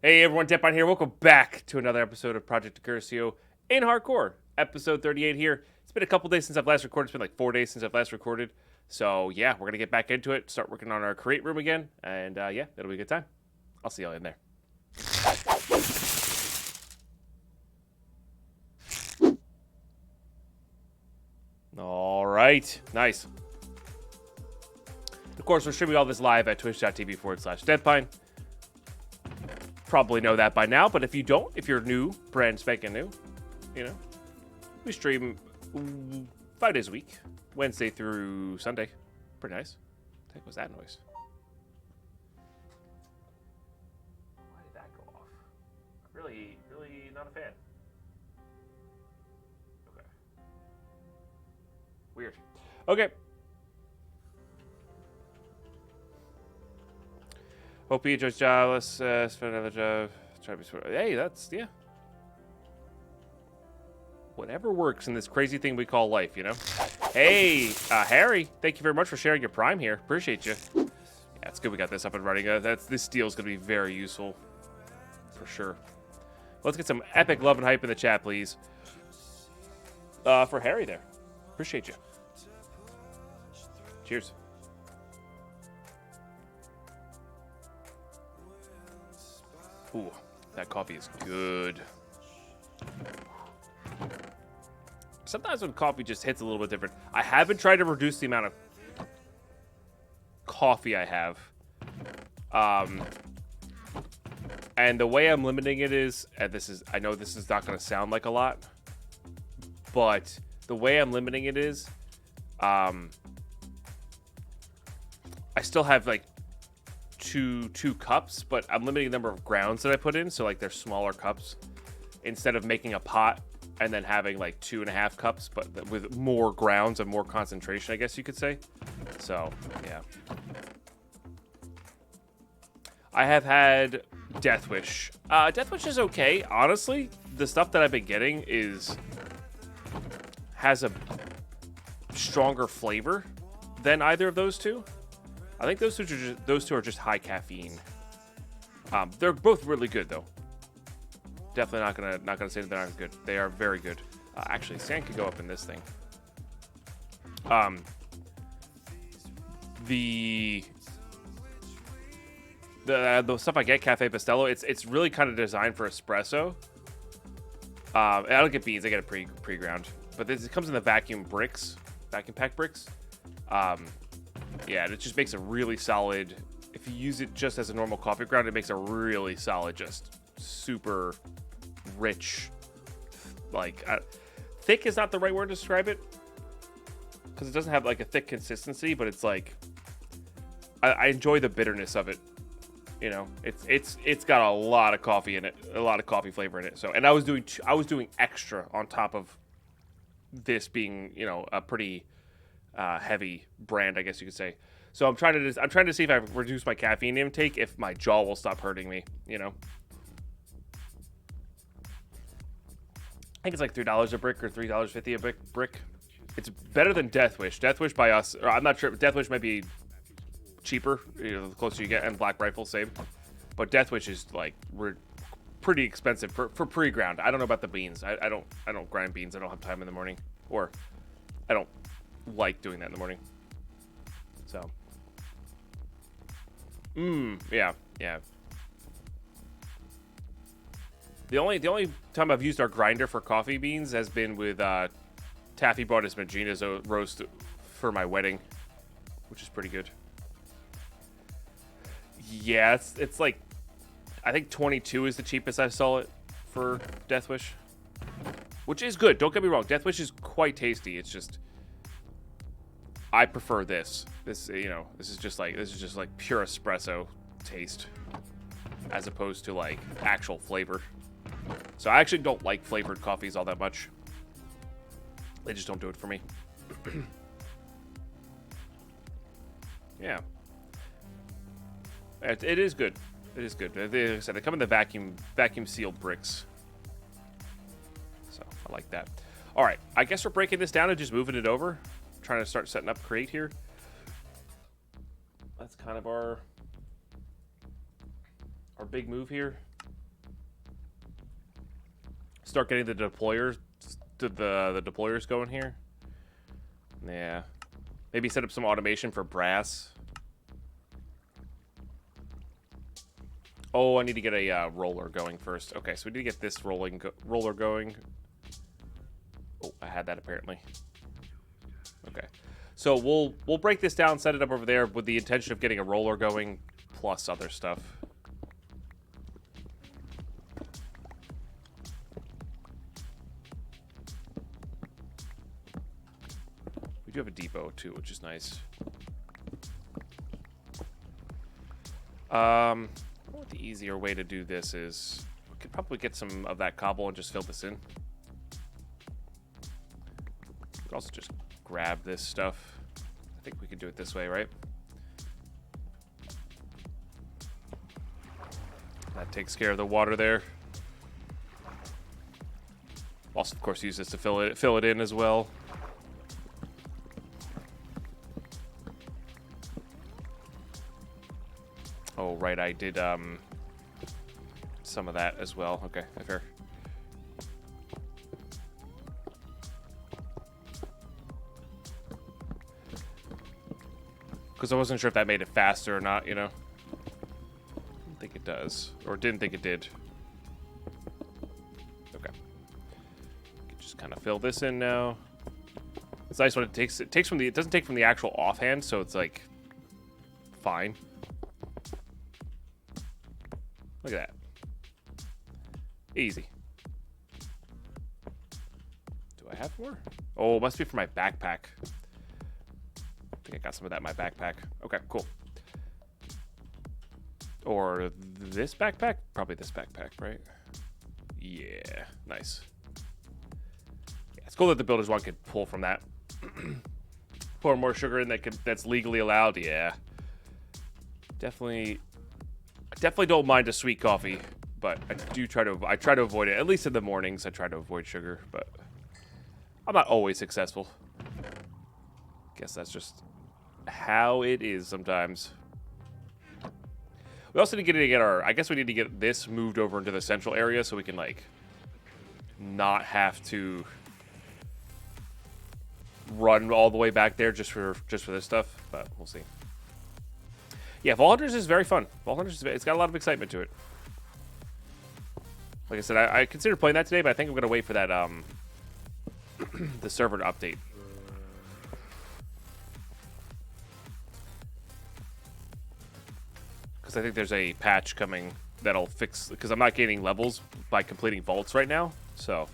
Hey everyone, Depan here. Welcome back to another episode of Project Decursio in Hardcore, episode 38 here. It's been a couple days since I've last recorded. It's been like 4 days since I've last recorded. So yeah, we're going to get back into it, start working on our create room again, and yeah, it'll be a good time. I'll see y'all in there. All right, nice. Of course, we're streaming all this live at twitch.tv/Deadpine. Probably know that by now, but if you don't, if you're new, brand spanking new, you know, we stream 5 days a week, Wednesday through Sunday. Pretty nice. What the heck was that noise? Why did that go off? Really not a fan. Okay. Weird. Okay. Hope you enjoy job. Let's spend another job. Try to be smart. Hey, that's, yeah. Whatever works in this crazy thing we call life, you know? Hey, Harry, thank you very much for sharing your Prime here. Appreciate you. Yeah, it's good we got this up and running. This deal is going to be very useful. For sure. Let's get some epic love and hype in the chat, please. For Harry there. Appreciate you. Cheers. Ooh, that coffee is good. Sometimes when coffee just hits a little bit different. I have been trying to reduce the amount of coffee I have. And the way I'm limiting it is, and I know this is not going to sound like a lot, but the way I'm limiting it is, I still have like two cups, but I'm limiting the number of grounds that I put in, so like they're smaller cups instead of making a pot and then having like 2.5 cups, but with more grounds and more concentration, I guess you could say. So yeah, I have had Death Wish. Death Wish is okay, honestly. The stuff that I've been getting has a stronger flavor than either of those two. I think those two are just high caffeine. They're both really good though. Definitely not gonna say that they're not good. They are very good. Actually, sand could go up in this thing. The stuff I get, Cafe Pastello, it's really kind of designed for espresso. I don't get beans. I get a pre-ground, but it comes in the vacuum pack bricks. Yeah, and it just makes a really solid. If you use it just as a normal coffee ground, it makes a really solid, just super rich. Like thick is not the right word to describe it, because it doesn't have like a thick consistency, but it's like I enjoy the bitterness of it. You know, it's got a lot of coffee in it, a lot of coffee flavor in it. So, and I was doing extra on top of this being, you know, a pretty heavy brand, I guess you could say. So I'm trying to see if I reduce my caffeine intake, if my jaw will stop hurting me. You know, I think it's like $3 a brick or $3.50 a brick. It's better than Death Wish. Death Wish by us, or I'm not sure. Death Wish might be cheaper, you know, the closer you get, and Black Rifle same. But Death Wish is like pretty expensive for pre-ground. I don't know about the beans. I don't grind beans. I don't have time in the morning, or I don't like doing that in the morning. So, yeah. The only time I've used our grinder for coffee beans has been with Taffy brought his Magina's roast for my wedding, which is pretty good. Yeah, it's like, I think 22 is the cheapest I saw it for Death Wish, which is good. Don't get me wrong, Death Wish is quite tasty. It's just I prefer this. This, you know, this is just like pure espresso taste, as opposed to like actual flavor. So I actually don't like flavored coffees all that much. They just don't do it for me. Yeah. It is good. It is good. Like I said, they come in the vacuum sealed bricks. So I like that. All right, I guess we're breaking this down and just moving it over. Trying to start setting up create here. That's kind of our big move here. start getting the deployers, the deployers going here. Yeah. Maybe set up some automation for brass. Oh, I need to get a roller going first. Okay, so we need to get this roller going. Oh, I had that apparently. Okay, so we'll break this down, set it up over there with the intention of getting a roller going plus other stuff. We do have a depot too, which is nice. What the easier way to do this is, we could probably get some of that cobble and just fill this in. We could also just grab this stuff. I think we could do it this way, right? That takes care of the water there. Also, of course, use this to fill it in as well. Oh, right, I did some of that as well. Okay, fair. Because I wasn't sure if that made it faster or not, you know? I don't think it does. Or didn't think it did. Okay. Just kind of fill this in now. It's nice when it takes from the, it doesn't take from the actual offhand, so it's like fine. Look at that. Easy. Do I have more? Oh, it must be for my backpack. I think I got some of that in my backpack. Okay, cool. Or this backpack? Probably this backpack, right? Yeah, nice. Yeah, it's cool that the builders one could pull from that. Pour more sugar in that's legally allowed. Yeah. Definitely don't mind a sweet coffee, but I try to avoid it. At least in the mornings, I try to avoid sugar, but I'm not always successful. Guess that's just how it is sometimes. We also need to get our, I guess we need to get this moved over into the central area so we can like not have to run all the way back there just for this stuff, but we'll see. Yeah, Vault Hunters is very fun. Vault Hunters, it's got a lot of excitement to it. Like I said, I considered playing that today, but I think I'm going to wait for that, the server to update. Because I think there's a patch coming that'll fix, because I'm not gaining levels by completing vaults right now. So,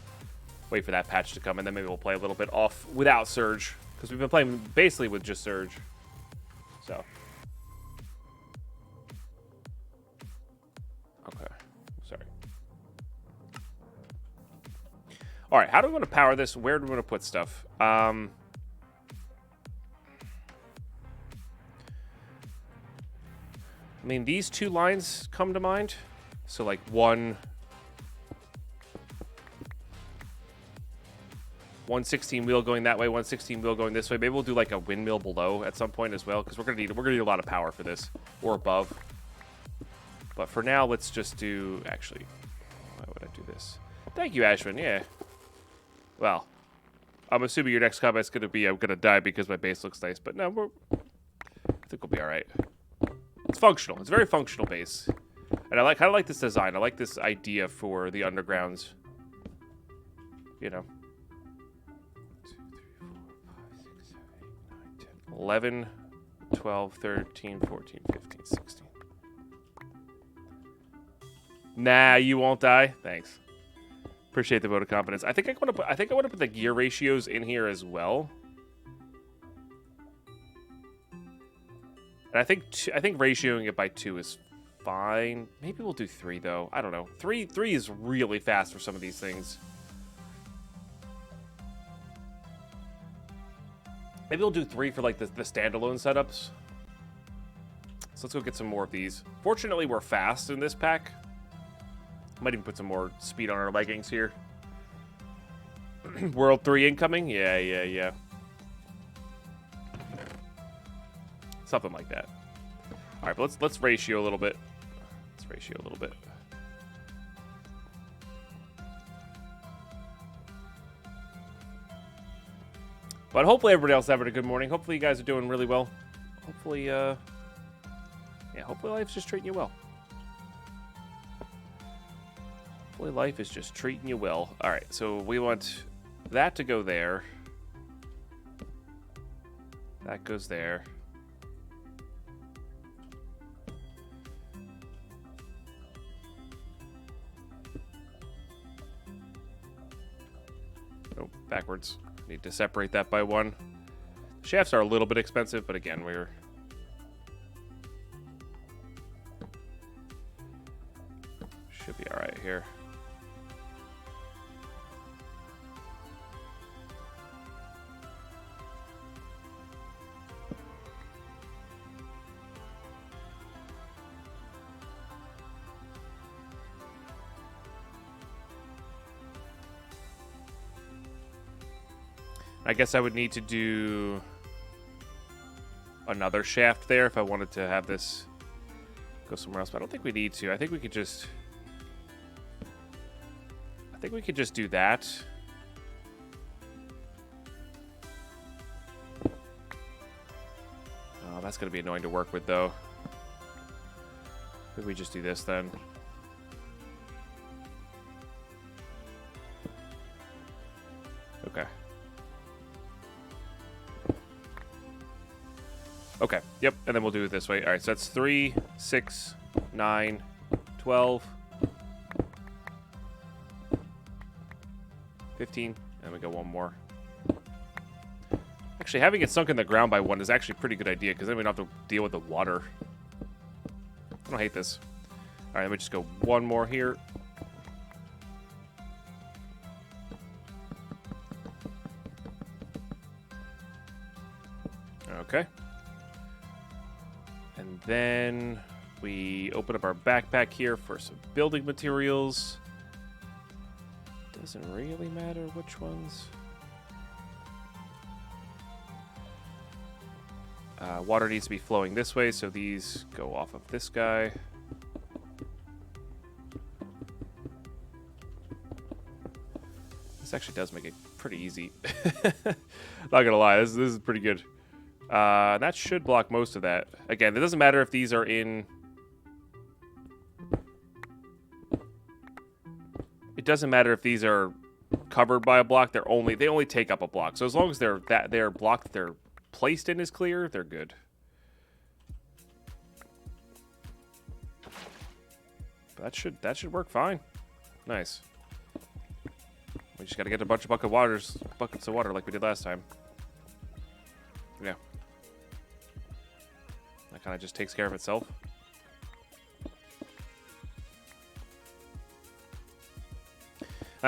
wait for that patch to come, and then maybe we'll play a little bit off without Surge. Because we've been playing basically with just Surge. So. Okay, sorry. All right, how do we want to power this? Where do we want to put stuff? I mean, these two lines come to mind. So, like, 116 wheel going that way, 116 wheel going this way. Maybe we'll do, like, a windmill below at some point as well, because we're gonna need a lot of power for this, or above. But for now, let's just do... Actually, why would I do this? Thank you, Ashwin. Yeah. Well, I'm assuming your next comment's gonna be I'm gonna die because my base looks nice, but no, I think we'll be all right. It's functional. It's a very functional base. And I kind of like this design. I like this idea for the undergrounds. You know. 2, 3, 4, 5, 6, 7, 8, 9, 10, 11, 12, 13, 14, 15, 16. Nah, you won't die. Thanks. Appreciate the vote of confidence. I think I want to put the gear ratios in here as well. And I think ratioing it by 2 is fine. Maybe we'll do 3 though. I don't know. 3 is really fast for some of these things. Maybe we'll do 3 for like the standalone setups. So let's go get some more of these. Fortunately, we're fast in this pack. Might even put some more speed on our leggings here. World 3 incoming? Yeah. Something like that. All right, but let's ratio a little bit. But hopefully everybody else is having a good morning. Hopefully you guys are doing really well. Hopefully, yeah, hopefully life's just treating you well. Hopefully life is just treating you well. All right, so we want that to go there. That goes there. Oh, backwards. Need to separate that by one. Shafts are a little bit expensive, but again, we're... should be all right here. I guess I would need to do another shaft there if I wanted to have this go somewhere else, but I don't think we need to. I think we could just... do that. Oh, that's going to be annoying to work with, though. Maybe we just do this, then. Okay. Okay, yep, and then we'll do it this way. All right, so that's 3, 6, 9, 12, 15, and we go one more. Actually, having it sunk in the ground by one is actually a pretty good idea, because then we don't have to deal with the water. I don't hate this. All right, let me just go one more here. Okay. And then we open up our backpack here for some building materials. Doesn't really matter which ones. Water needs to be flowing this way, so these go off of this guy. This actually does make it pretty easy. Not gonna lie, this is pretty good. That should block most of that. Again, it doesn't matter if these are in... It doesn't matter if these are covered by a block. They only take up a block. So as long as they're blocked that they're placed in is clear, they're good. But that should work fine. Nice. We just got to get a bunch of buckets of water like we did last time. Yeah. That kind of just takes care of itself.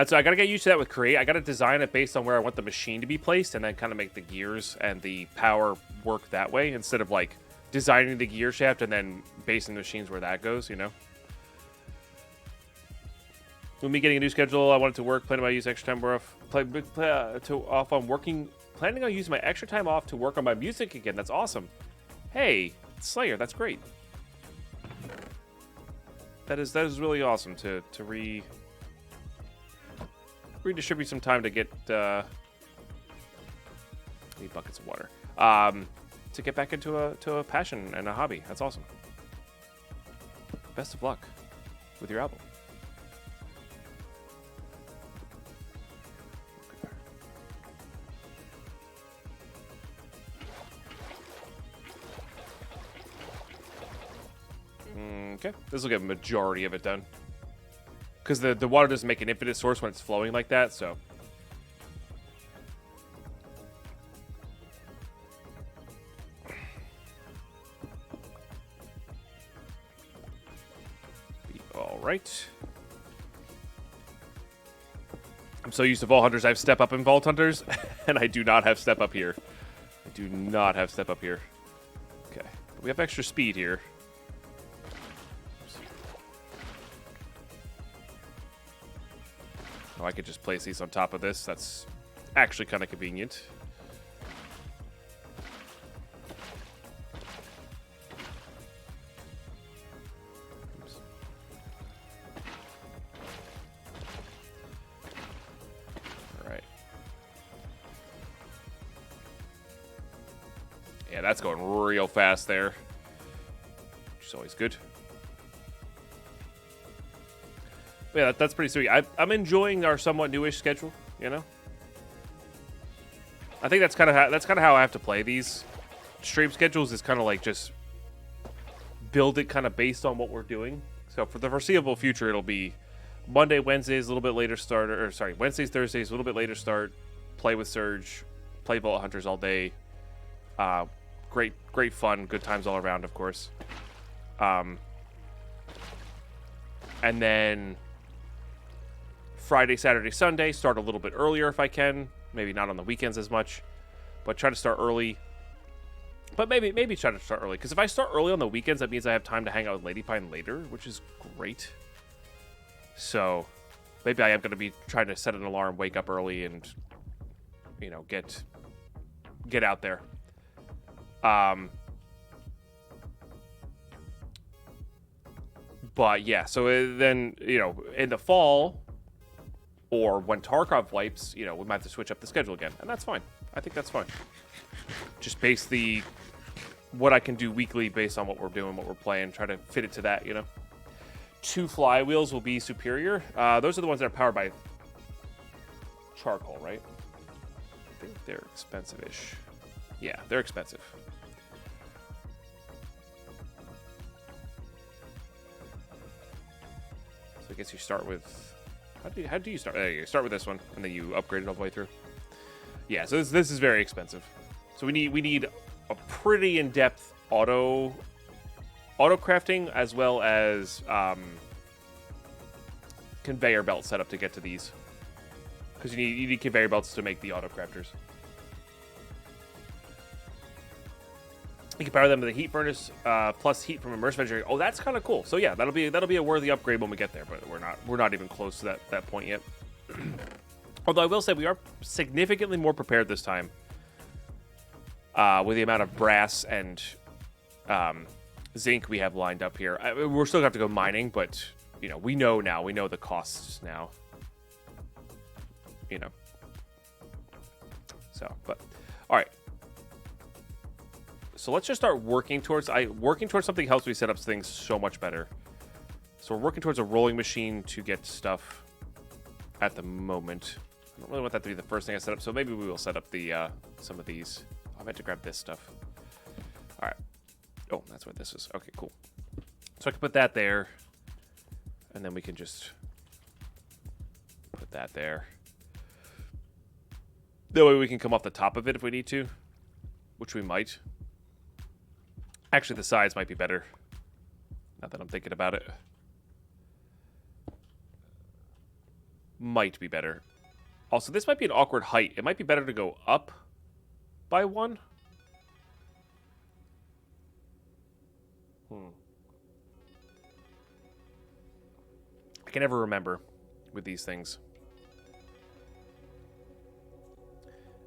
So I got to get used to that with Create. I got to design it based on where I want the machine to be placed and then kind of make the gears and the power work that way instead of like designing the gear shaft and then basing the machines where that goes, you know? With me getting a new schedule, I wanted to work, planning on using extra time off on working, planning on using my extra time off to work on my music again. That's awesome. Hey, Slayer, that's great. That is really awesome to redistribute some time to get need buckets of water to get back into a passion and a hobby. That's awesome. Best of luck with your album. Okay, this will get a majority of it done. Because the water doesn't make an infinite source when it's flowing like that, so. All right. I'm so used to Vault Hunters, I have Step Up in Vault Hunters, and I do not have Step Up here. I do not have Step Up here. Okay, we have extra speed here. Oh, I could just place these on top of this. That's actually kind of convenient. Oops. All right. Yeah, that's going real fast there, which is always good. But yeah, that's pretty sweet. I'm enjoying our somewhat newish schedule. You know, I think that's kind of how I have to play these stream schedules. Is kind of like just build it kind of based on what we're doing. So for the foreseeable future, it'll be Monday, Wednesdays, a little bit later start, or sorry, Wednesdays, Thursdays, a little bit later start. Play with Surge, play Vault Hunters all day. Great fun, good times all around, of course. And then Friday, Saturday, Sunday, start a little bit earlier if I can. Maybe not on the weekends as much, but try to start early. But maybe try to start early, because if I start early on the weekends, that means I have time to hang out with Lady Pine later, which is great. So maybe I am going to be trying to set an alarm, wake up early, and you know, get out there. But yeah, so then, you know, in the fall, or when Tarkov wipes, you know, we might have to switch up the schedule again, and that's fine. I think that's fine. Just base what I can do weekly based on what we're doing, what we're playing, try to fit it to that, you know. 2 flywheels will be superior. Those are the ones that are powered by charcoal, right? I think they're expensive-ish. Yeah, they're expensive. So I guess you start with... How do you start? There you go. Start with this one, and then you upgrade it all the way through. Yeah, so this is very expensive. So we need a pretty in-depth auto crafting, as well as conveyor belt setup to get to these, because you need conveyor belts to make the auto crafters. You can power them with a heat furnace plus heat from immersive engineering. Oh, that's kind of cool. So yeah, that'll be a worthy upgrade when we get there, but we're not even close to that point yet. Although I will say we are significantly more prepared this time with the amount of brass and zinc we have lined up here. We're still gonna have to go mining, but you know, we know the costs now. You know. So, but all right. So let's just start working towards... working towards something helps me set up things so much better. So we're working towards a rolling machine to get stuff at the moment. I don't really want that to be the first thing I set up, so maybe we will set up the some of these. I meant to grab this stuff. All right. Oh, that's what this is. Okay, cool. So I can put that there, and then we can just put that there. That way we can come off the top of it if we need to, which we might. Actually, the sides might be better, now that I'm thinking about it. Might be better. Also, this might be an awkward height. It might be better to go up by 1. I can never remember with these things.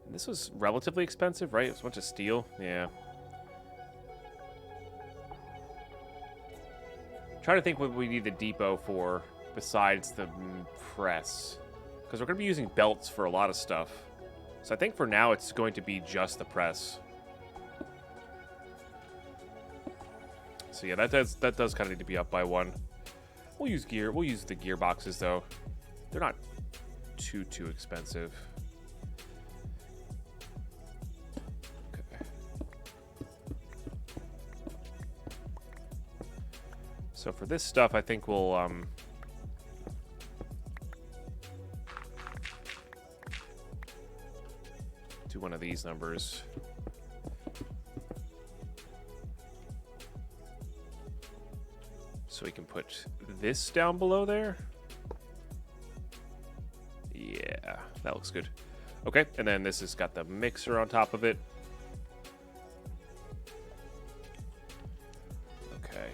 And this was relatively expensive, right? It was a bunch of steel. Yeah. Trying to think what we need the depot for besides the press, because we're going to be using belts for a lot of stuff. So I think for now it's going to be just the press. So yeah, that does kind of need to be up by 1. We'll use gear. We'll use the gearboxes though. They're not too expensive. So for this stuff, I think we'll do one of these numbers. So we can put this down below there. Yeah, that looks good. Okay, and then this has got the mixer on top of it.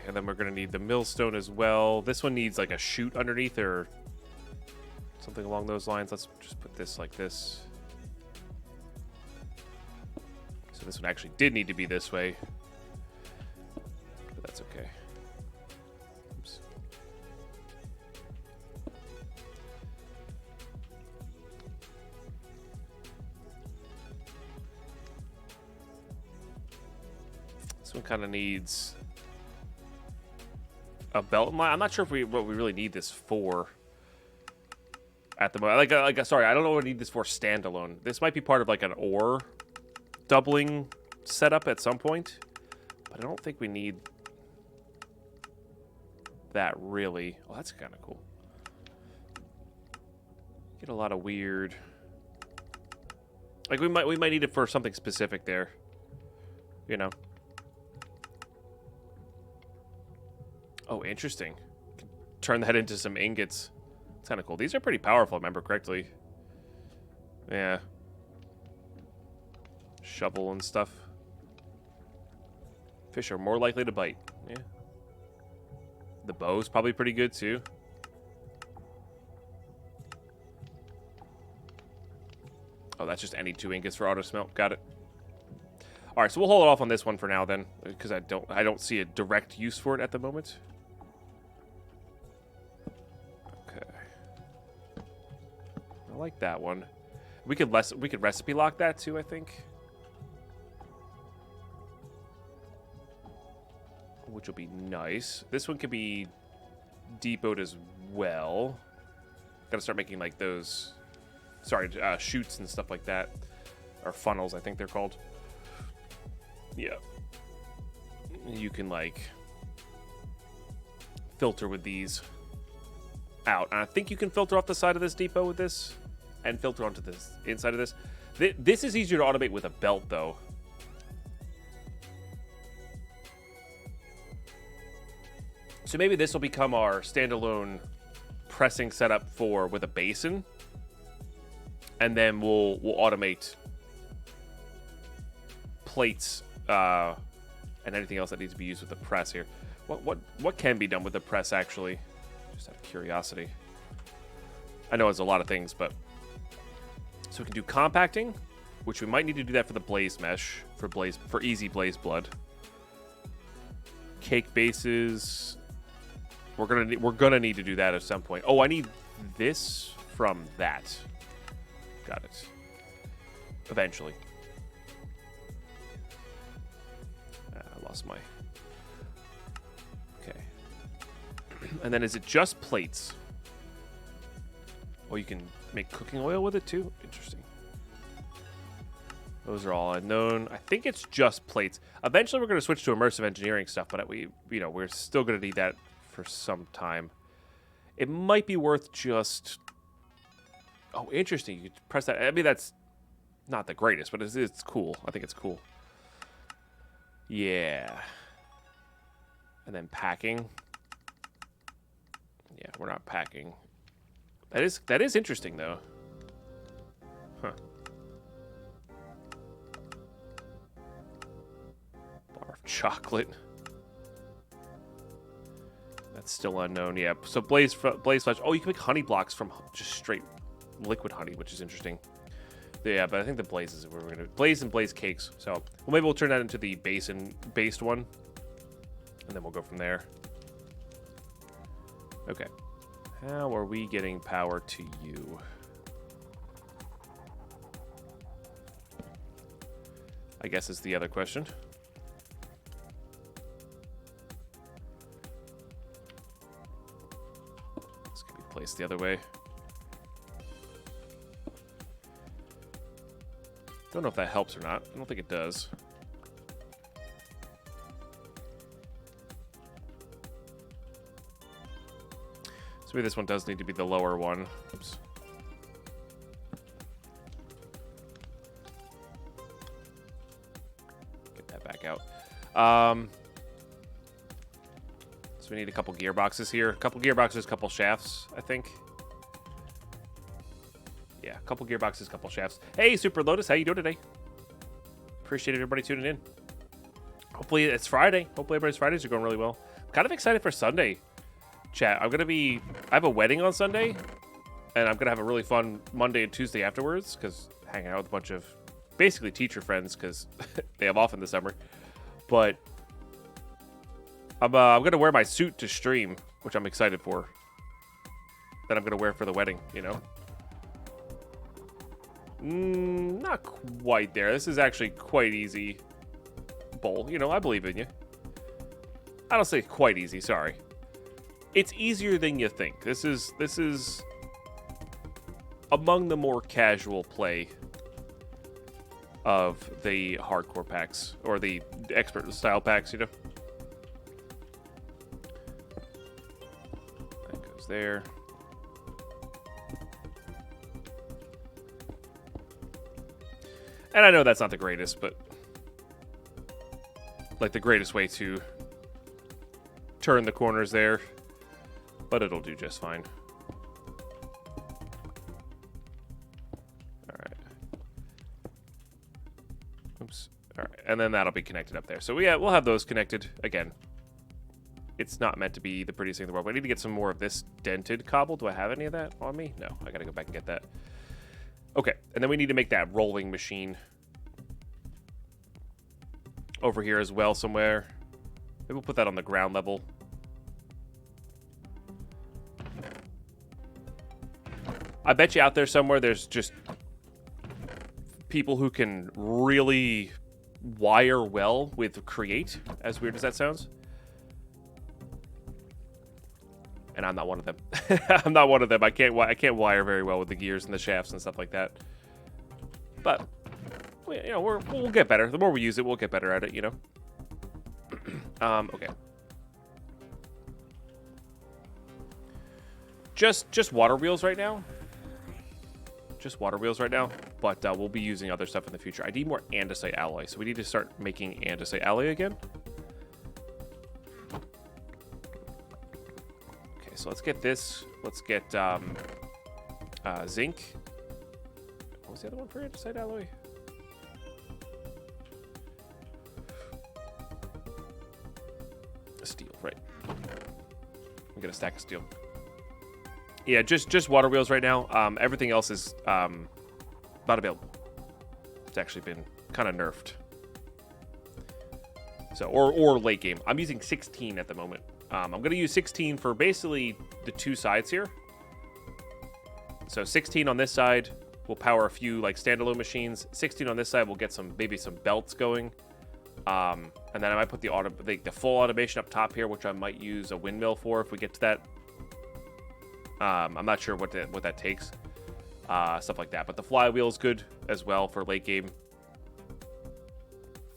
And then we're going to need the millstone as well. This one needs like a chute underneath or something along those lines. Let's just put this like this. So this one actually did need to be this way. But that's okay. Oops. This one kind of needs a belt and line. I'm not sure if what we really need this for at the moment. Sorry, I don't know what I need this for standalone. This might be part of like an ore doubling setup at some point, but I don't think we need that really. Oh, that's kind of cool. Get a lot of weird. Like we might need it for something specific there, you know. Oh, interesting. Turn that into some ingots. It's kind of cool. These are pretty powerful, if I remember correctly. Yeah. Shovel and stuff. Fish are more likely to bite. Yeah. The bow's probably pretty good too. Oh, that's just any 2 ingots for auto smelt. Got it. All right, so we'll hold off on this one for now then, because I don't see a direct use for it at the moment. Okay. I like that one. We could recipe lock that too, I think. Which will be nice. This one could be depotted as well. Gotta start making like those, sorry, chutes and stuff like that. Or funnels, I think they're called. Yeah. You can like filter with these out. And I think you can filter off the side of this depot with this and filter onto this inside of this. This is easier to automate with a belt though. So maybe this will become our standalone pressing setup with a basin, and then we'll automate plates and anything else that needs to be used with the press here. What can be done with the press actually? Just out of curiosity. I know it's a lot of things, but so we can do compacting, which we might need to do that for the blaze mesh for easy blaze blood. Cake bases. We're gonna need to do that at some point. Oh, I need this from that. Got it. Eventually. I lost my. Okay. And then is it just plates? Oh, you can make cooking oil with it too. Interesting. Those are all unknown. I think it's just plates. Eventually, we're going to switch to immersive engineering stuff, but we're still going to need that for some time. It might be worth just. Oh, interesting. You could press that. I mean, that's not the greatest, but it's cool. I think it's cool. Yeah. And then packing. Yeah, we're not packing. That is interesting though. Huh. Bar of chocolate. That's still unknown. Yeah. So blaze flesh. Oh, you can make honey blocks from just straight liquid honey, which is interesting. Yeah, but I think the blaze is where we're gonna blaze and blaze cakes. So, well, maybe we'll turn that into the based one, and then we'll go from there. Okay. How are we getting power to you? I guess is the other question. This can be placed the other way. Don't know if that helps or not. I don't think it does. So maybe this one does need to be the lower one. Oops. Get that back out. So we need a couple gearboxes here. A couple gearboxes, couple shafts, I think. Yeah, a couple gearboxes, couple shafts. Hey, Super Lotus, how you doing today? Appreciate everybody tuning in. Hopefully it's Friday. Hopefully everybody's Fridays are going really well. I'm kind of excited for Sunday, chat. I have a wedding on Sunday, and I'm gonna have a really fun Monday and Tuesday afterwards, because hanging out with a bunch of basically teacher friends, because they have off in the summer. But I'm gonna wear my suit to stream, which I'm excited for. That I'm gonna wear for the wedding, you know. Not quite there. This is actually quite easy. doable. You know, I believe in you. I don't say quite easy, sorry. It's easier than you think. This is among the more casual play of the hardcore packs, or the expert style packs, you know. That goes there. And I know that's not the greatest, but like the greatest way to turn the corners there, but it'll do just fine. All right. Oops. All right, and then that'll be connected up there. So yeah, we'll have those connected again. It's not meant to be the prettiest thing in the world. I need to get some more of this dented cobble. Do I have any of that on me? No, I gotta go back and get that. Okay, and then we need to make that rolling machine over here as well somewhere. Maybe we'll put that on the ground level. I bet you out there somewhere there's just people who can really wire well with Create, as weird as that sounds. And I'm not one of them. I'm not one of them. I can't wire very well with the gears and the shafts and stuff like that. But you know, we'll get better. The more we use it, we'll get better at it. You know. Okay. Just water wheels right now. Just water wheels right now. But we'll be using other stuff in the future. I need more andesite alloy, so we need to start making andesite alloy again. So let's get this. Let's get zinc. What was the other one for andesite alloy? Steel, right? We get a stack of steel. Yeah, just water wheels right now. Everything else is not available. It's actually been kind of nerfed. So or late game. I'm using 16 at the moment. I'm going to use 16 for basically the two sides here. So 16 on this side will power a few like standalone machines. 16 on this side will get maybe some belts going. And then I might put the full automation up top here, which I might use a windmill for if we get to that. I'm not sure what that takes. Stuff like that. But the flywheel is good as well for late game.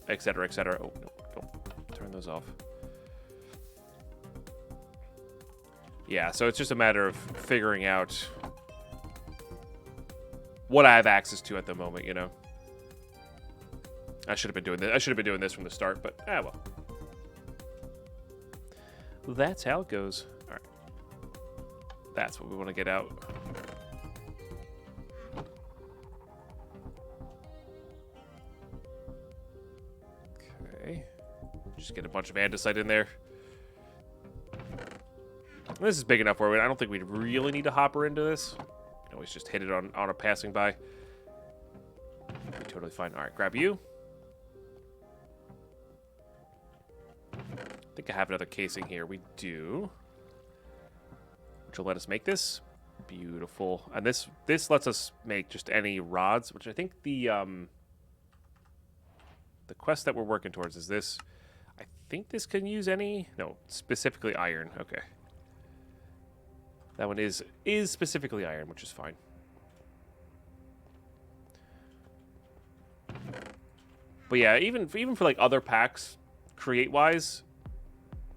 Etc. Etc. Oh, no, don't turn those off. Yeah, so it's just a matter of figuring out what I have access to at the moment, you know. I should have been doing this. I should have been doing this from the start, but well. That's how it goes. All right. That's what we want to get out. Okay. Just get a bunch of andesite in there. This is big enough where I don't think we'd really need to hopper into this. You can always just hit it on a passing by. Be totally fine. All right, grab you. I think I have another casing here. We do. Which will let us make this. Beautiful. And this lets us make just any rods, which I think the quest that we're working towards is this. I think this can use any... No, specifically iron. Okay. That one is specifically iron, which is fine. But yeah, even for like other packs, create-wise,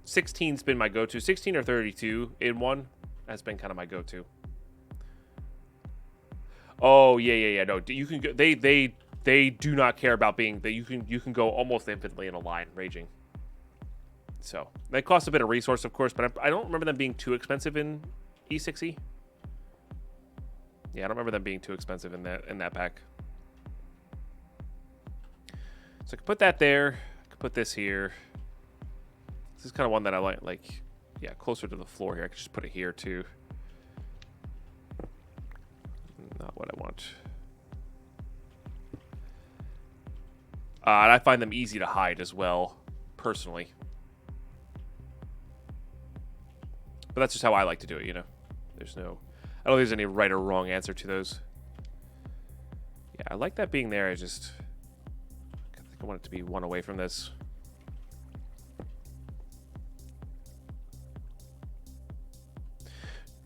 16's been my go-to. 16 or 32 in one has been kind of my go-to. Oh yeah. No, you can go, they do not care about being that you can go almost infinitely in a line raging. So they cost a bit of resource, of course, but I don't remember them being too expensive in E6E. Yeah, I don't remember them being too expensive in that pack. So I can put that there. I can put this here. This is kind of one that I like, yeah, closer to the floor here. I could just put it here too. Not what I want. And I find them easy to hide as well, personally. But that's just how I like to do it, you know. I don't think there's any right or wrong answer to those. Yeah, I like that being there. I think I want it to be one away from this.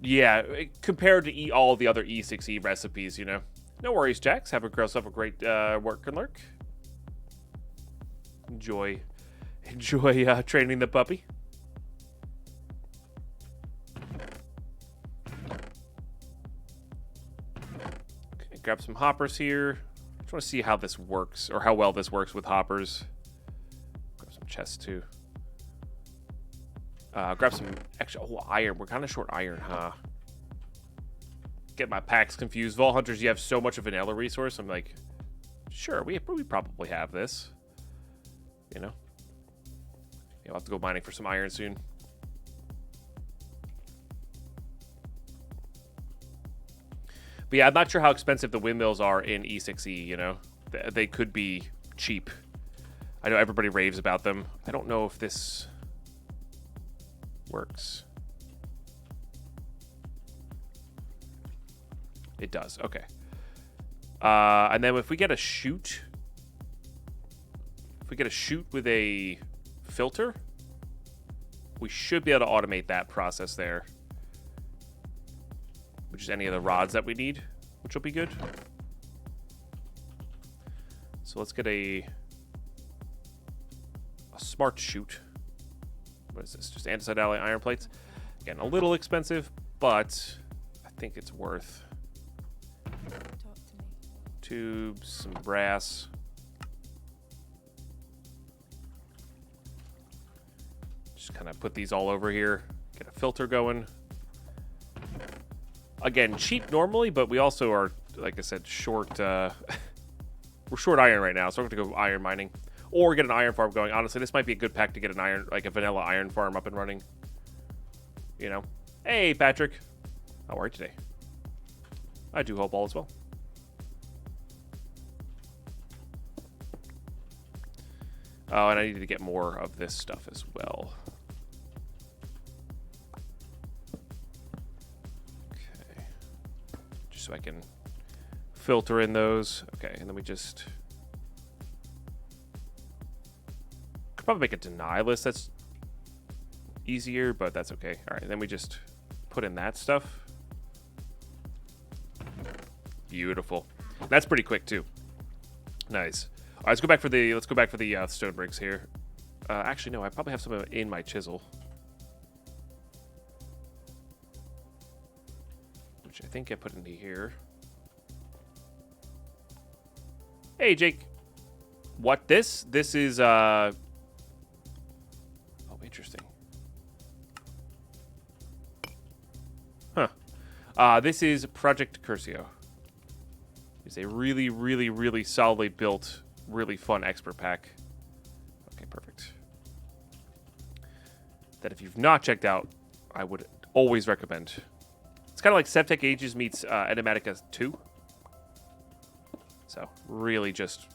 Yeah, compared to all the other E6E recipes, you know. No worries, Jax. Have yourself a great work and lurk. Enjoy training the puppy. Okay, grab some hoppers here. Just want to see how this works, or how well this works with hoppers. Grab some chests too. Grab some extra iron. We're kind of short iron, huh? Get my packs confused. Vault Hunters, you have so much of a vanilla resource. I'm like, sure, we probably have this. You know? Yeah, we'll have to go mining for some iron soon. But yeah, I'm not sure how expensive the windmills are in E6E, you know? They could be cheap. I know everybody raves about them. I don't know if this works. It does. Okay. And then if we get a chute, with a filter, we should be able to automate that process there, which is any of the rods that we need, which will be good. So let's get a smart chute. What is this? Just andesite alloy iron plates. Again, a little expensive, but I think it's worth. Tubes, some brass. Just kind of put these all over here. Get a filter going. Again, cheap normally, but we also are, like I said, short. We're short iron right now, so we're going to go iron mining. Or get an iron farm going. Honestly, this might be a good pack to get an iron, like a vanilla iron farm up and running. You know? Hey, Patrick. How are you today? I do hope all is well. Oh, and I need to get more of this stuff as well. Okay. Just so I can filter in those. Okay, and then we just... could probably make a deny list that's easier, but that's okay. All right, then we just put in that stuff. Beautiful. That's pretty quick, too. Nice. All right, let's go back for the stone bricks here. Actually, no, I probably have some in my chisel, which I think I put into here. Hey, Jake. What this? This is oh, interesting. Huh. This is Project Decursio. It's a really, really, really solidly built, really fun expert pack. Okay, perfect. That if you've not checked out, I would always recommend. It's kind of like SevTech Ages meets Enigmatica 2. So, really just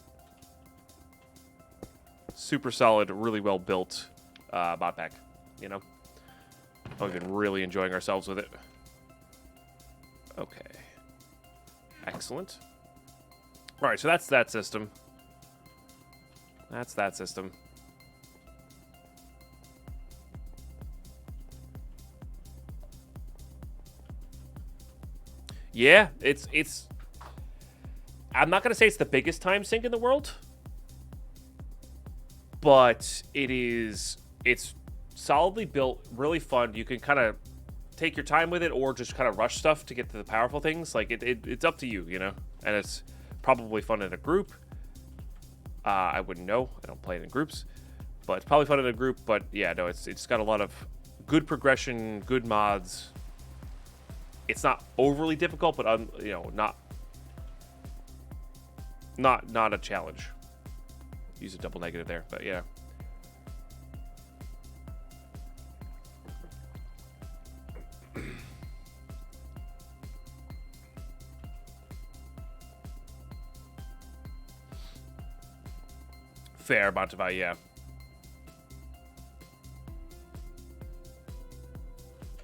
super solid, really well built bot pack, you know? We've been really enjoying ourselves with it. Okay. Excellent. All right, so that's that system. That's that system. Yeah, it's I'm not going to say it's the biggest time sink in the world, but it's solidly built, really fun. You can kind of take your time with it or just kind of rush stuff to get to the powerful things. Like it's up to you, you know? And it's probably fun in a group. I wouldn't know. I don't play it in groups, but it's probably fun in a group. But yeah, no, it's got a lot of good progression, good mods. It's not overly difficult, but you know, not a challenge. Use a double negative there, but yeah. Fair, Montevai, yeah.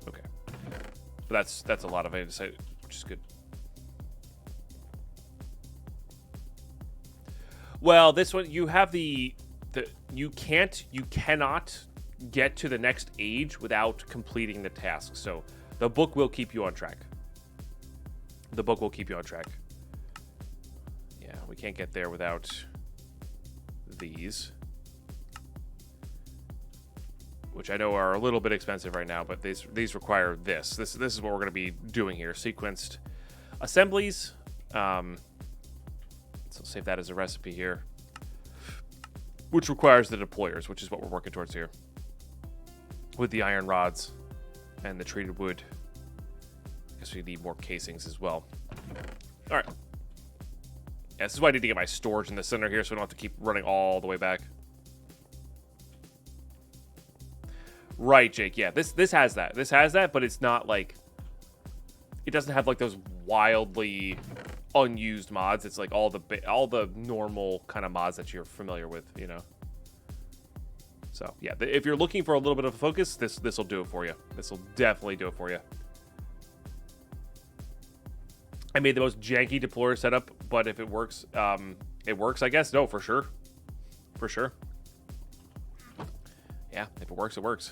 Okay. But that's a lot of insight, which is good. Well, this one, you have you cannot get to the next age without completing the task. So The book will keep you on track. The book will keep you on track. Yeah, we can't get there without these, which I know are a little bit expensive right now, but these require this. This is what we're going to be doing here: sequenced assemblies. So save that as a recipe here, which requires the deployers, which is what we're working towards here, with the iron rods and the treated wood. I guess we need more casings as well. All right. Yeah, this is why I need to get my storage in the center here, so we don't have to keep running all the way back. Right, Jake. Yeah, this has that. This has that, but it's not like... It doesn't have like those wildly unused mods. It's like all the normal kind of mods that you're familiar with, you know. So yeah, if you're looking for a little bit of a focus, this will do it for you. This will definitely do it for you. I made the most janky deployer setup, but if it works, it works, I guess. No, for sure. For sure. Yeah, if it works, it works.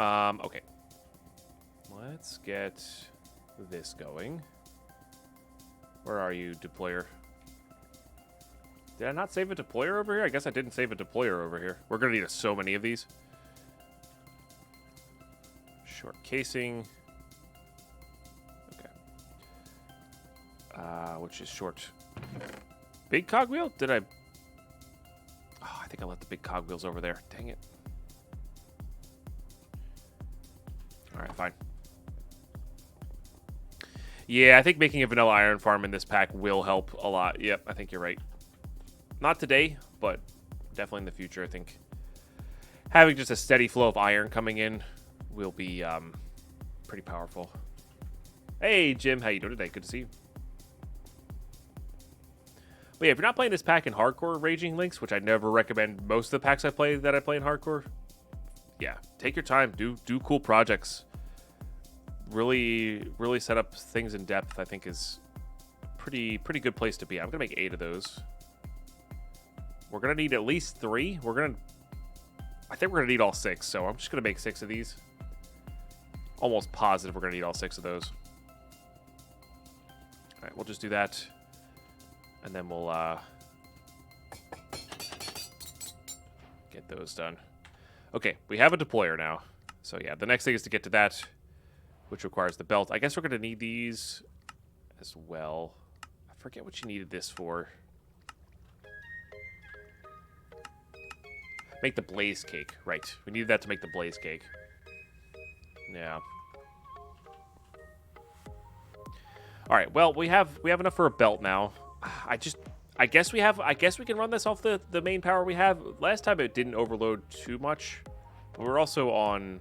Okay. Let's get this going. Where are you, deployer? Did I not save a deployer over here? I guess I didn't save a deployer over here. We're going to need so many of these. Short casing. Which is short. Big cogwheel? Did I... Oh, I think I left the big cogwheels over there. Dang it. Alright, fine. Yeah, I think making a vanilla iron farm in this pack will help a lot. Yep, I think you're right. Not today, but definitely in the future, I think. Having just a steady flow of iron coming in will be pretty powerful. Hey, Jim. How you doing today? Good to see you. But yeah, if you're not playing this pack in hardcore Raging Links, which I never recommend most of the packs I play in hardcore, yeah, take your time, do cool projects. Really set up things in depth, I think is a pretty good place to be. I'm gonna make 8 of those. We're gonna need at least 3. I think we're gonna need all 6, so I'm just gonna make 6 of these. Almost positive we're gonna need all 6 of those. All right, we'll just do that. And then we'll get those done. Okay, we have a deployer now. So yeah, the next thing is to get to that, which requires the belt. I guess we're going to need these as well. I forget what you needed this for. Make the blaze cake. Right, we needed that to make the blaze cake. Yeah. All right, well, we have enough for a belt now. I guess we can run this off the main power we have. Last time it didn't overload too much, but we're also on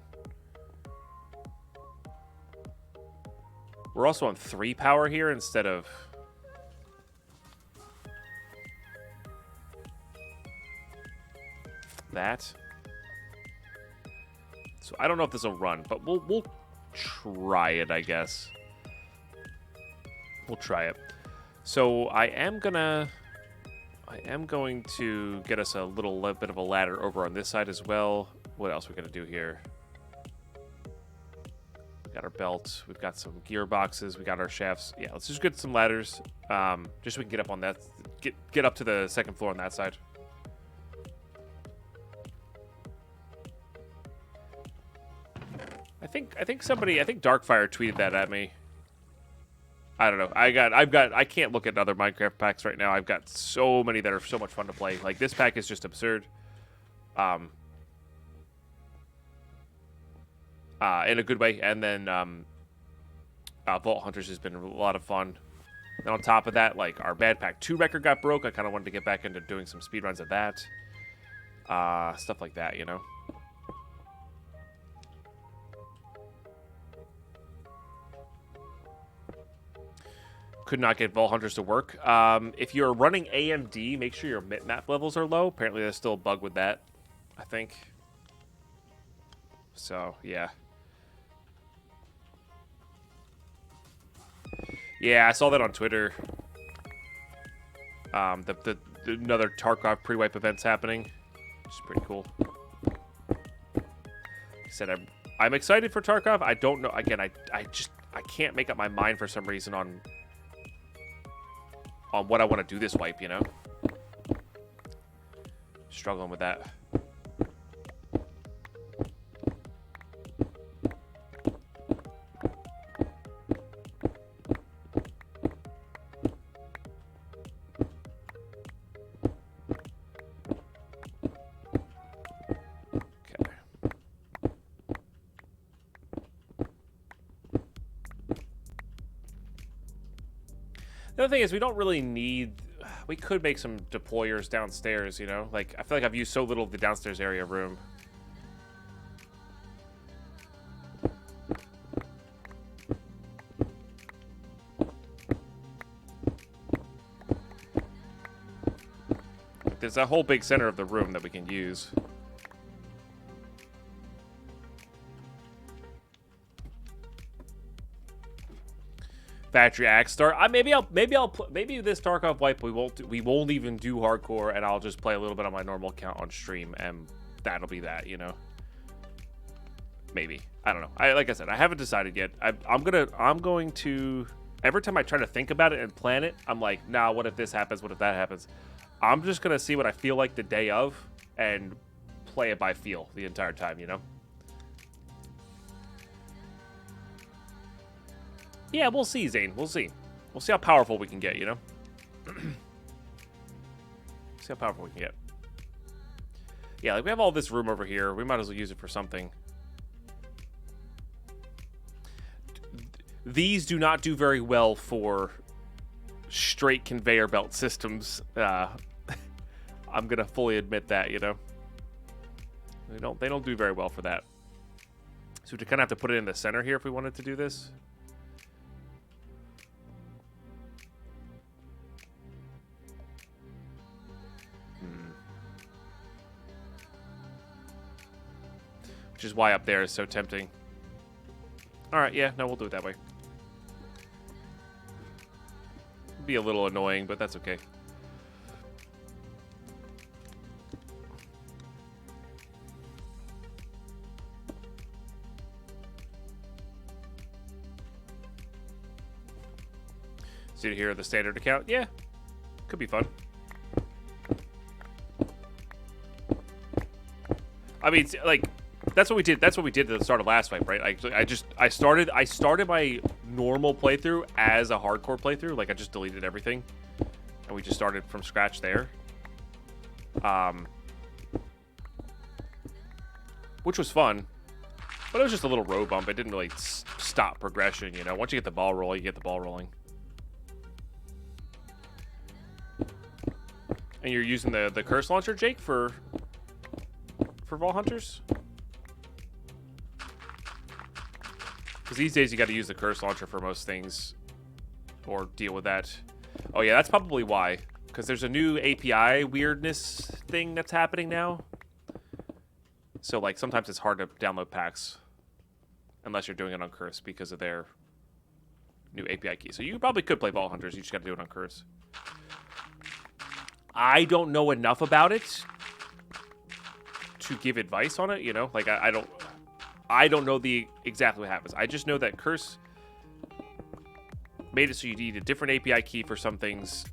3 power here instead of that. So I don't know if this will run, but we'll try it, I guess. We'll try it. So I am going to get us a little bit of a ladder over on this side as well. What else are we going to do here? We got our belt. We've got some gearboxes. We got our shafts. Yeah, let's just get some ladders. Just so we can get up on that. Get up to the second floor on that side. I think Darkfire tweeted that at me. I don't know. I can't look at other Minecraft packs right now. I've got so many that are so much fun to play. Like, this pack is just absurd. In a good way. And then Vault Hunters has been a lot of fun. And on top of that, like, our Bad Pack 2 record got broke. I kind of wanted to get back into doing some speedruns of that. Stuff like that, you know? Could not get Vault Hunters to work. If you're running AMD, make sure your map levels are low. Apparently, there's still a bug with that, I think. So, yeah. Yeah, I saw that on Twitter. Another Tarkov pre-wipe event's happening, which is pretty cool. said, I'm excited for Tarkov. I don't know. Again, I can't make up my mind for some reason on what I want to do this wipe, you know? Struggling with that. The other thing is we don't really need... We could make some deployers downstairs, you know? Like, I feel like I've used so little of the downstairs area room. There's a whole big center of the room that we can use. Factory axe start. Maybe this Tarkov wipe we won't even do hardcore, and I'll just play a little bit on my normal account on stream, and that'll be that, you know. Maybe, I don't know. Like I said, I haven't decided yet. I'm going to every time I try to think about it and plan it, I'm like, nah, what if this happens? What if that happens? I'm just gonna see what I feel like the day of and play it by feel the entire time, you know. Yeah, we'll see, Zane. We'll see. We'll see how powerful we can get, you know? See how powerful we can get. Yeah, like we have all this room over here. We might as well use it for something. These do not do very well for straight conveyor belt systems. I'm going to fully admit that, you know? They don't do very well for that. So we kind of have to put it in the center here if we wanted to do this. Which is why up there is so tempting. Alright, yeah, no, we'll do it that way. It'd be a little annoying, but that's okay. See here the standard account? Yeah, could be fun. I mean, like, that's what we did. That's what we did at the start of last fight, right? I started my normal playthrough as a hardcore playthrough. Like, I just deleted everything, and we just started from scratch there. Which was fun, but it was just a little road bump. It didn't really stop progression, you know. Once you get the ball rolling, you get the ball rolling. And you're using the curse launcher, Jake, for Vault Hunters? Because these days you got to use the curse launcher for most things, or deal with that. Oh yeah, that's probably why. Because there's a new API weirdness thing that's happening now. So like sometimes it's hard to download packs unless you're doing it on curse because of their new API key. So you probably could play Vault Hunters. You just got to do it on curse. I don't know enough about it to give advice on it, you know? Like I don't know exactly what happens. I just know that curse made it so you need a different API key for some things,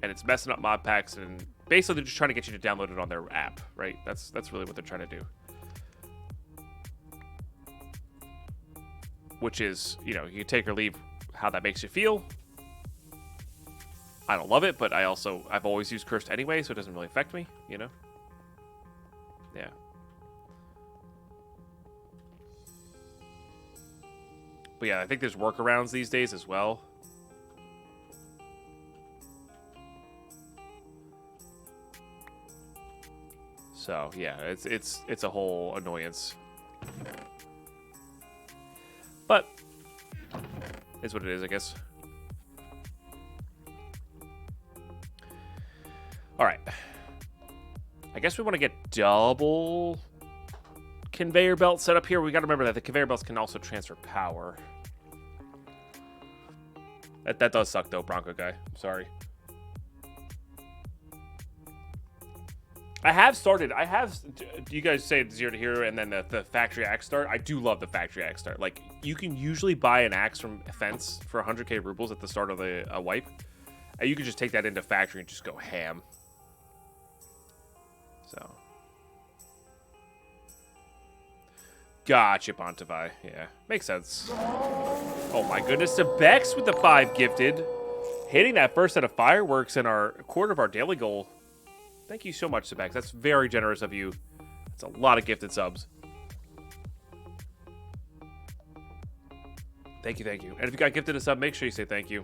and it's messing up mod packs, and basically they're just trying to get you to download it on their app, right? That's really what they're trying to do. Which is, you know, you can take or leave how that makes you feel. I don't love it, but I've always used cursed anyway, so it doesn't really affect me, you know? Yeah. But yeah, I think there's workarounds these days as well. So yeah, it's a whole annoyance. But it's what it is, I guess. All right. I guess we want to get double conveyor belt set up here. We got to remember that the conveyor belts can also transfer power. That does suck though, Bronco guy. I'm sorry. I have started. You guys say it's 0 to hero and then the factory axe start. I do love the factory axe start. Like, you can usually buy an axe from Fence for 100k rubles at the start of the wipe. And you can just take that into factory and just go ham. So. Gotcha, Pontavai. Yeah, makes sense. Oh my goodness, the Bex with the 5 gifted. Hitting that first set of fireworks in our quarter of our daily goal. Thank you so much, Sebex. That's very generous of you. That's a lot of gifted subs. Thank you, thank you. And if you got gifted a sub, make sure you say thank you.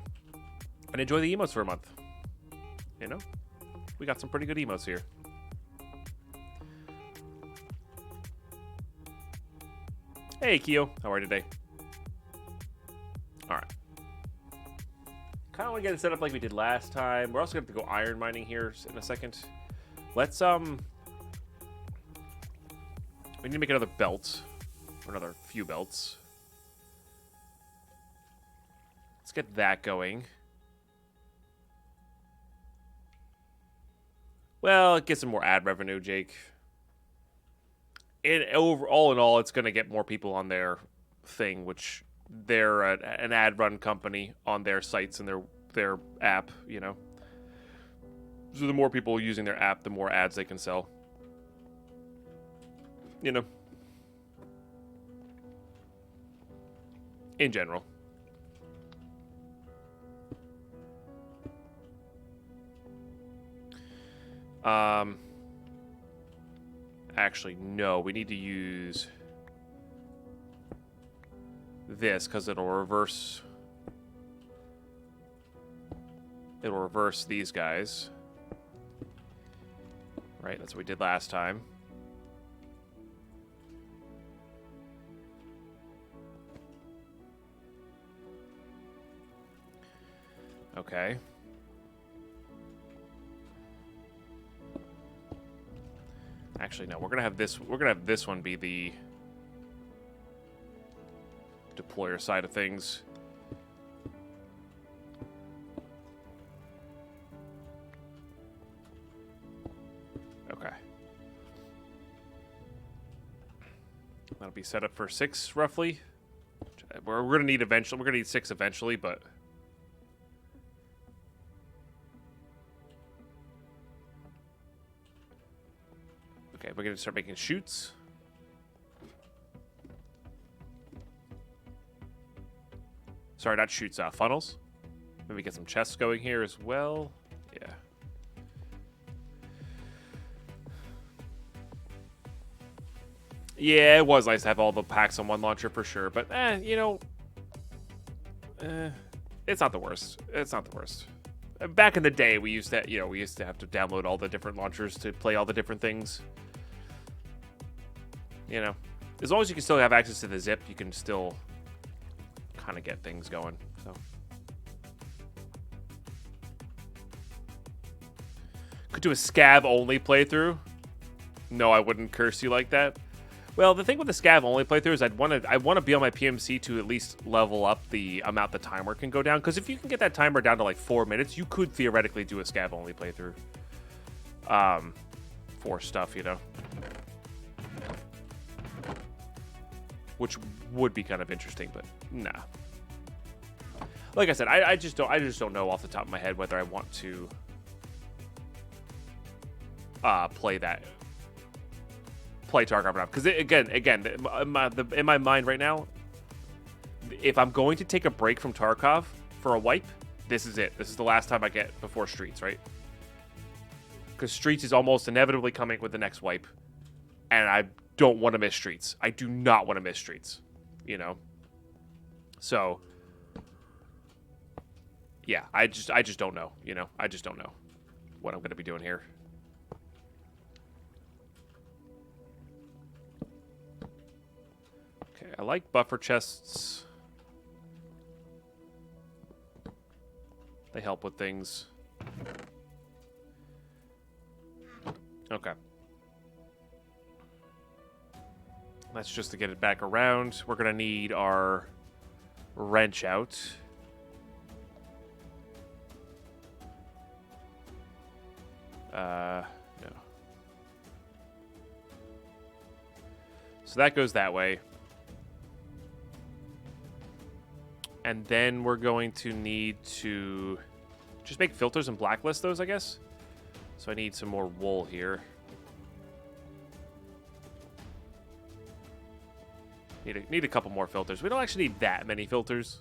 And enjoy the emotes for a month. You know? We got some pretty good emotes here. Hey, Keo. How are you today? Alright. Kind of want to get it set up like we did last time. We're also going to have to go iron mining here in a second. Let's, we need to make another belt. Or another few belts. Let's get that going. Well, get some more ad revenue, Jake. All in all, it's going to get more people on their thing, which they're an ad run company on their sites and their app, you know. So the more people using their app, the more ads they can sell. You know. In general. Actually, no. We need to use this because it'll reverse these guys. Right, that's what we did last time. Okay. Actually, no, we're gonna have this one be the deployer side of things. Okay. That'll be set up for 6 roughly. We're gonna need 6 eventually, but okay, we're gonna start making chutes. Sorry, not chutes, funnels. Maybe get some chests going here as well. Yeah. Yeah, it was nice to have all the packs on one launcher for sure, but you know, it's not the worst. It's not the worst. Back in the day, we used to have to download all the different launchers to play all the different things. You know, as long as you can still have access to the zip, you can still kind of get things going. So, could do a scav only playthrough. No, I wouldn't curse you like that. Well, the thing with the scav only playthrough is I want to be on my PMC to at least level up the amount the timer can go down. Because if you can get that timer down to like 4 minutes, you could theoretically do a scav only playthrough. For stuff, you know, which would be kind of interesting, but nah. Like I said, I just don't know off the top of my head whether I want to play Tarkov enough, because again, in my mind right now, if I'm going to take a break from Tarkov for a wipe, this is it. This is the last time I get before Streets, right? Because Streets is almost inevitably coming with the next wipe, and I don't want to miss Streets. I do not want to miss Streets, you know. So yeah, I just don't know, you know. I just don't know what I'm going to be doing here. I like buffer chests. They help with things. Okay. That's just to get it back around. We're gonna need our wrench out. No. So that goes that way. And then we're going to need to just make filters and blacklist those, I guess. So I need some more wool here. Need a couple more filters. We don't actually need that many filters.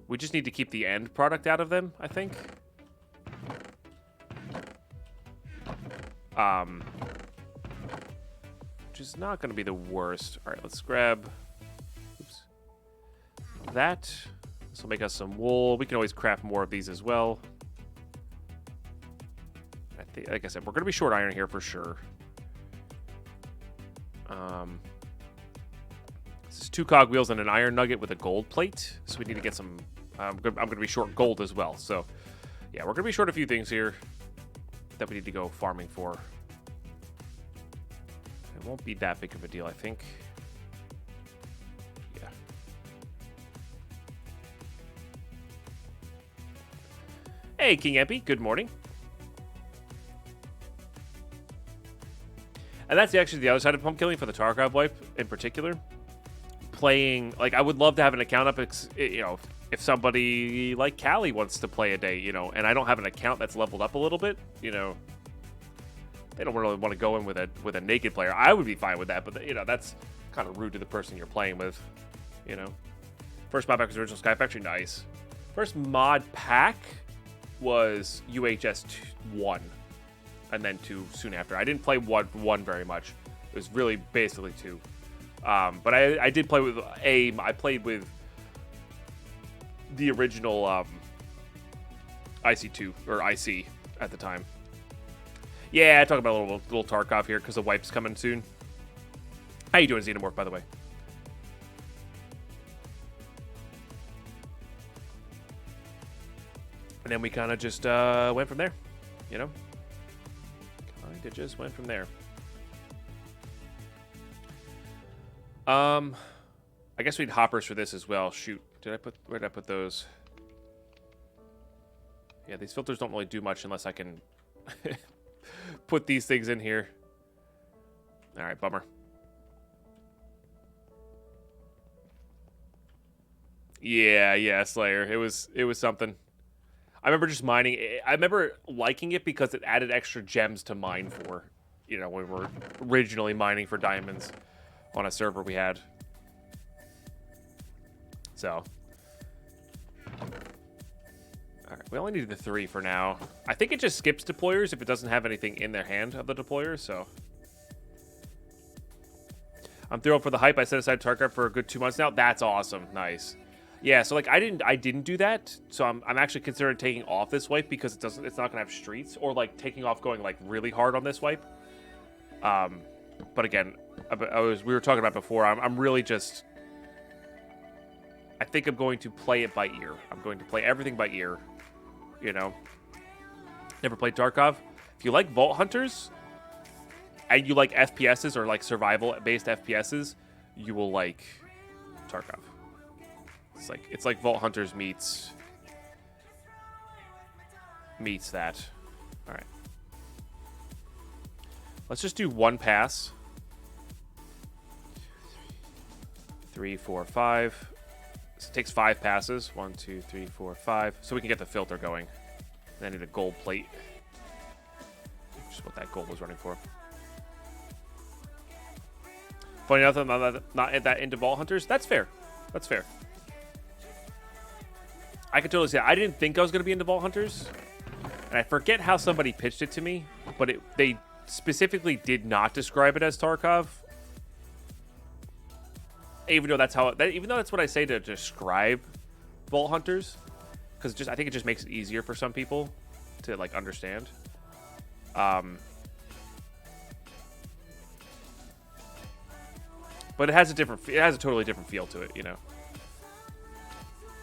We just need to keep the end product out of them, I think. Which is not going to be the worst. All right, let's grab that. This will make us some wool. We can always craft more of these as well. I think, like I said, we're going to be short iron here for sure. This is 2 cogwheels and an iron nugget with a gold plate. So we need to get some... I'm going to be short gold as well. So, yeah, we're going to be short a few things here that we need to go farming for. It won't be that big of a deal, I think. Yeah. Hey, King Epi, good morning. And that's actually the other side of pump killing for the Tarkov wipe in particular. Playing, like, I would love to have an account up, you know, if somebody like Callie wants to play a day, you know, and I don't have an account that's leveled up a little bit, you know, they don't really want to go in with a naked player. I would be fine with that, but, you know, that's kind of rude to the person you're playing with, you know. First mod pack was Original Sky Factory, nice. First mod pack was UHS 1. And then 2 soon after. I didn't play one very much. It was really basically 2. But I did play with AIM. I played with the original IC2 or IC at the time. Yeah, I talk about a little Tarkov here because the wipe's coming soon. How you doing, Xenomorph, by the way? And then we kind of just went from there, you know? It just went from there. I guess we need hoppers for this as well. Shoot, where did I put those? Yeah, these filters don't really do much unless I can put these things in here. All right, bummer. Yeah, Slayer. It was something. I remember just mining. I remember liking it because it added extra gems to mine for, you know, when we were originally mining for diamonds on a server we had. So. All right, we only need the 3 for now. I think it just skips deployers if it doesn't have anything in their hand of the deployer, so. I'm thrilled for the hype. I set aside Tarkov for a good 2 months now. That's awesome. Nice. Yeah, so like I didn't do that, so I'm actually considering taking off this wipe because it's not gonna have streets, or like taking off going like really hard on this wipe. But again, we were talking about before. I'm really just. I think I'm going to play it by ear. I'm going to play everything by ear. You know. Never played Tarkov. If you like Vault Hunters, and you like FPSs or like survival-based FPSs, you will like Tarkov. It's like Vault Hunters meets that. All right. Let's just do 1 pass. 3, 4, 5. So it takes 5 passes. 1, 2, 3, 4, 5. So we can get the filter going. And I need a gold plate. Just what that gold was running for. Funny enough, I'm not that into Vault Hunters. That's fair. That's fair. I can totally say I didn't think I was going to be into Vault Hunters. And I forget how somebody pitched it to me. But they specifically did not describe it as Tarkov. Even though that's what I say to describe Vault Hunters. Because I think it just makes it easier for some people to like understand. But it has a totally different feel to it, you know.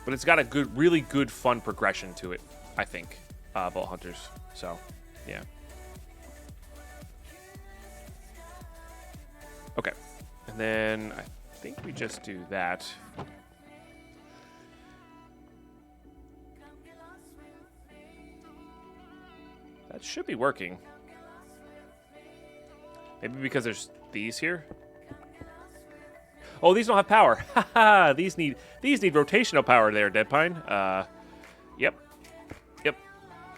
But it's got a really good, fun progression to it, I think, Vault Hunters. So, yeah. Okay. And then I think we just do that. That should be working. Maybe because there's these here. Oh, these don't have power. Haha, these need rotational power there, Deadpine. Yep.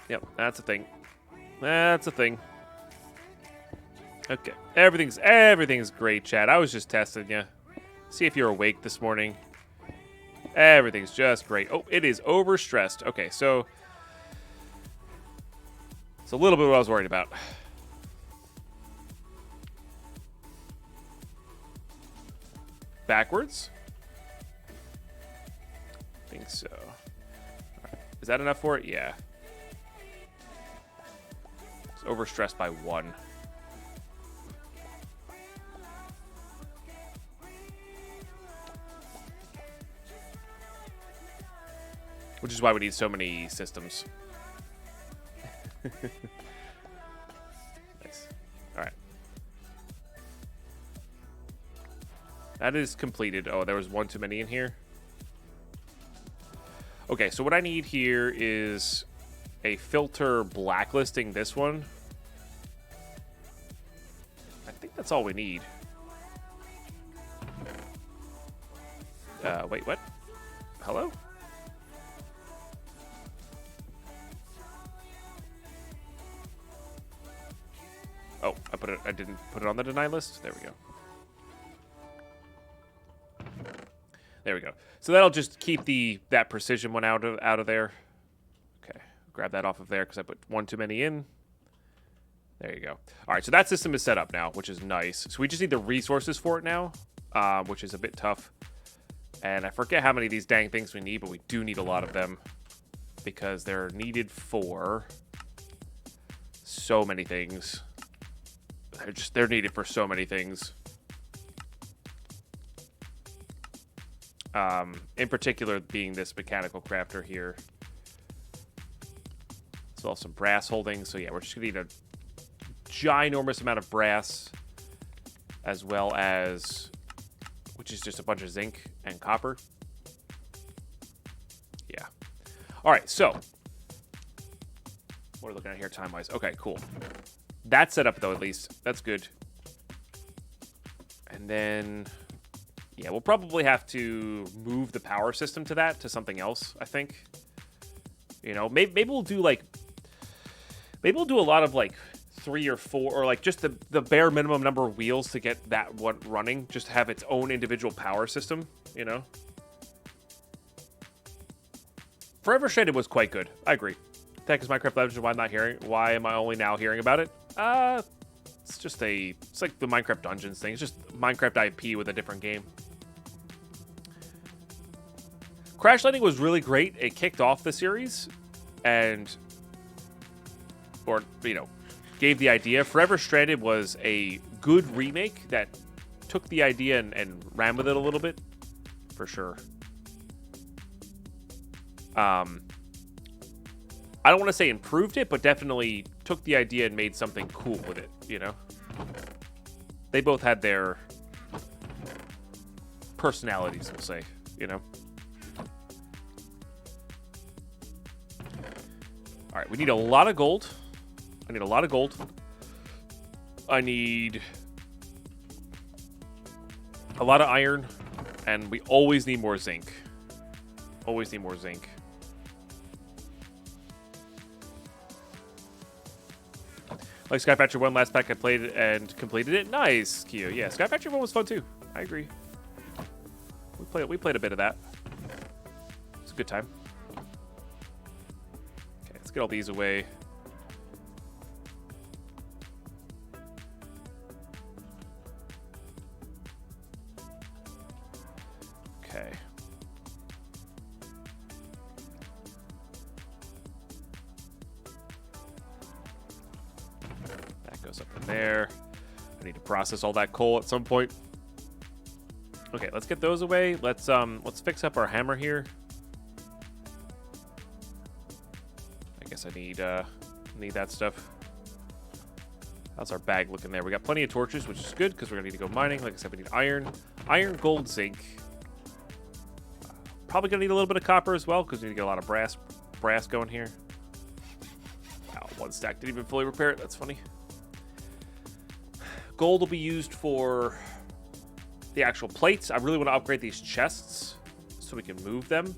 Yep, that's a thing. That's a thing. Okay. Everything's great, chat. I was just testing you. See if you're awake this morning. Everything's just great. Oh, it is overstressed. Okay, so it's a little bit what I was worried about. Backwards? I think so. Right. Is that enough for it? Yeah. It's overstressed by 1. Which is why we need so many systems. Nice. All right. That is completed. Oh, there was 1 too many in here. Okay, so what I need here is a filter blacklisting this one. I think that's all we need. Wait, what? Hello? Oh, I didn't put it on the deny list. There we go. There we go. So that'll just keep that precision one out of there. Okay, grab that off of there because I put 1 too many in. There you go. All right, so that system is set up now, which is nice. So we just need the resources for it now, which is a bit tough. And I forget how many of these dang things we need, but we do need a lot of them because they're needed for so many things. They're needed for so many things. In particular, being this mechanical crafter here. As well as some brass holdings. So yeah, we're just gonna need a ginormous amount of brass, as well as, which is just a bunch of zinc and copper. Yeah. All right, so what are we looking at here time-wise? Okay, cool. That's set up, though, at least. That's good. And then, yeah, we'll probably have to move the power system to something else, I think. You know, maybe we'll do, like, maybe we'll do a lot of, like, 3 or 4, or, like, just the bare minimum number of wheels to get that one running, just to have its own individual power system, you know? Forever Shaded was quite good. I agree. That is Minecraft Legends. Why am I only now hearing about it? It's like the Minecraft Dungeons thing. It's just Minecraft IP with a different game. Crash Landing was really great. It kicked off the series and, gave the idea. Forever Stranded was a good remake that took the idea and ran with it a little bit, for sure. I don't want to say improved it, but definitely took the idea and made something cool with it, you know? They both had their personalities, we'll say, you know? All right, we need a lot of gold. I need a lot of gold. I need a lot of iron, and we always need more zinc. Always need more zinc. Like Sky Factory 1 last pack, I played it and completed it. Nice, Kyo. Yeah, Sky Factory 1 was fun too. I agree. We played a bit of that. It's a good time. Okay, let's get all these away. Okay. Goes up in there. I need to process all that coal at some point. Okay, let's get those away. Let's fix up our hammer here. I guess I need that stuff. How's our bag looking there? We got plenty of torches, which is good because we're gonna need to go mining. Like I said, we need iron, gold, zinc. Probably gonna need a little bit of copper as well because we need to get a lot of brass going here. Wow, 1 stack didn't even fully repair it. That's funny. Gold will be used for the actual plates. I really want to upgrade these chests so we can move them.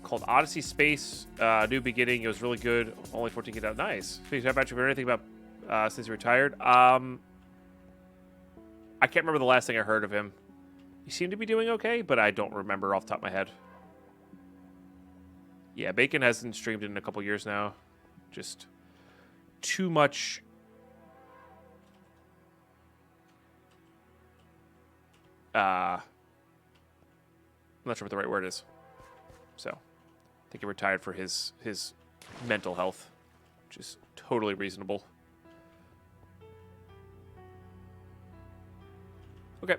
Called Odyssey Space, New Beginning. It was really good. Only 14 get out. Nice. Have you heard anything about since he retired? I can't remember the last thing I heard of him. He seemed to be doing okay, but I don't remember off the top of my head. Yeah, Bacon hasn't streamed in a couple years now. Just too much. I'm not sure what the right word is. So, I think he retired for his mental health, which is totally reasonable. Okay.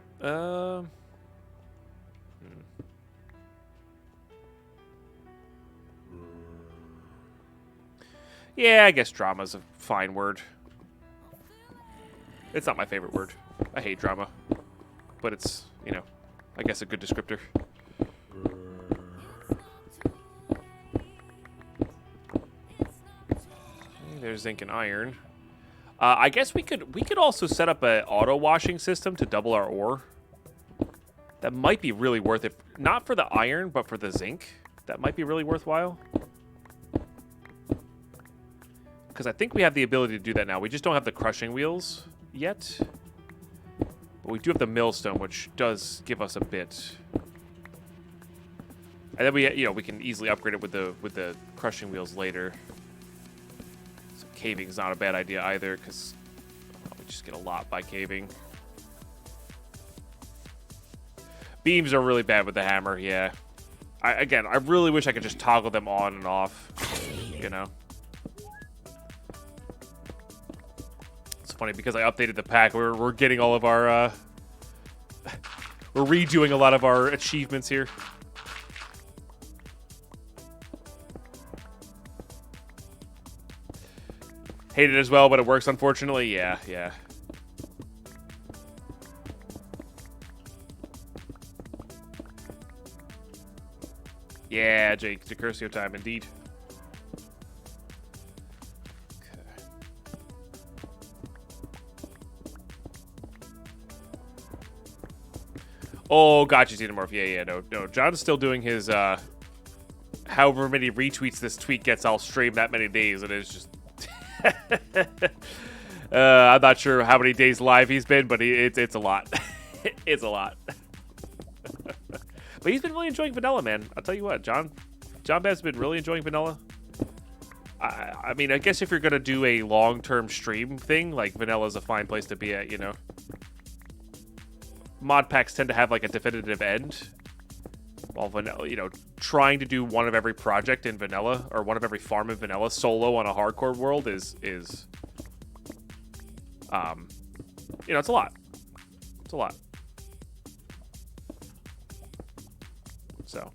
Yeah, I guess drama's a fine word. It's not my favorite word. I hate drama. But it's, you know, I guess a good descriptor. There's zinc and iron. I guess we could also set up an auto washing system to double our ore. That might be really worth it. Not for the iron, but for the zinc. That might be really worthwhile. Because I think we have the ability to do that now. We just don't have the crushing wheels yet. But we do have the millstone, which does give us a bit. And then we can easily upgrade it with the crushing wheels later. So caving is not a bad idea either, because we just get a lot by caving. Beams are really bad with the hammer, yeah. I really wish I could just toggle them on and off, you know. It's funny, because I updated the pack, we're getting all of our, we're redoing a lot of our achievements here. Hate it as well, but it works, unfortunately. Yeah. Yeah, Jake. Decursio time, indeed. Okay. Oh, gotcha, Xenomorph. Yeah, no. John's still doing his, however many retweets this tweet gets, I'll stream that many days, and it's just... I'm not sure how many days live he's been, but it's a lot. It's a lot. But he's been really enjoying vanilla, man. I'll tell you what, John Bez's been really enjoying vanilla. I mean, I guess if you're gonna do a long-term stream thing, like vanilla's a fine place to be at, you know. Mod packs tend to have like a definitive end, while vanilla, you know, trying to do one of every project in vanilla or one of every farm in vanilla solo on a hardcore world is you know, it's a lot. It's a lot. So,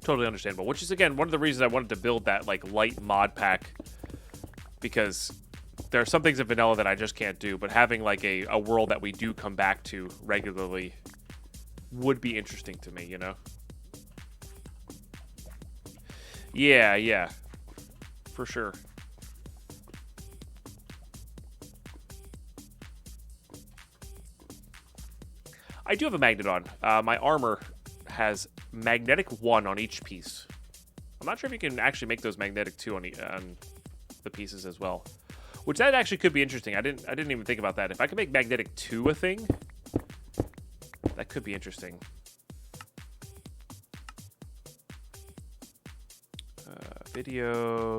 totally understandable. Which is, again, one of the reasons I wanted to build that, like, light mod pack. Because there are some things in vanilla that I just can't do. But having, like, a world that we do come back to regularly would be interesting to me, you know? Yeah. For sure. I do have a magnet on. My armor has magnetic 1 on each piece. I'm not sure if you can actually make those magnetic 2 on the pieces as well. Which that actually could be interesting. I didn't even think about that. If I could make magnetic 2 a thing, that could be interesting. Video.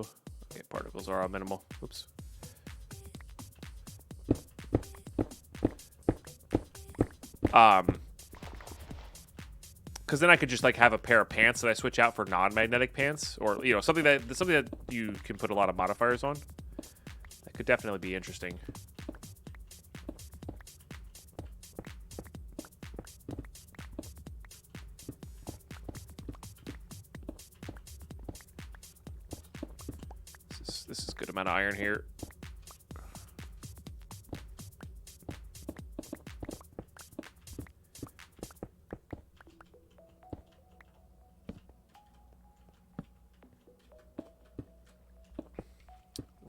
Okay, particles are all minimal. Oops. Because then I could just like have a pair of pants that I switch out for non-magnetic pants, or you know, something that you can put a lot of modifiers on. That could definitely be interesting. This is a good amount of iron here.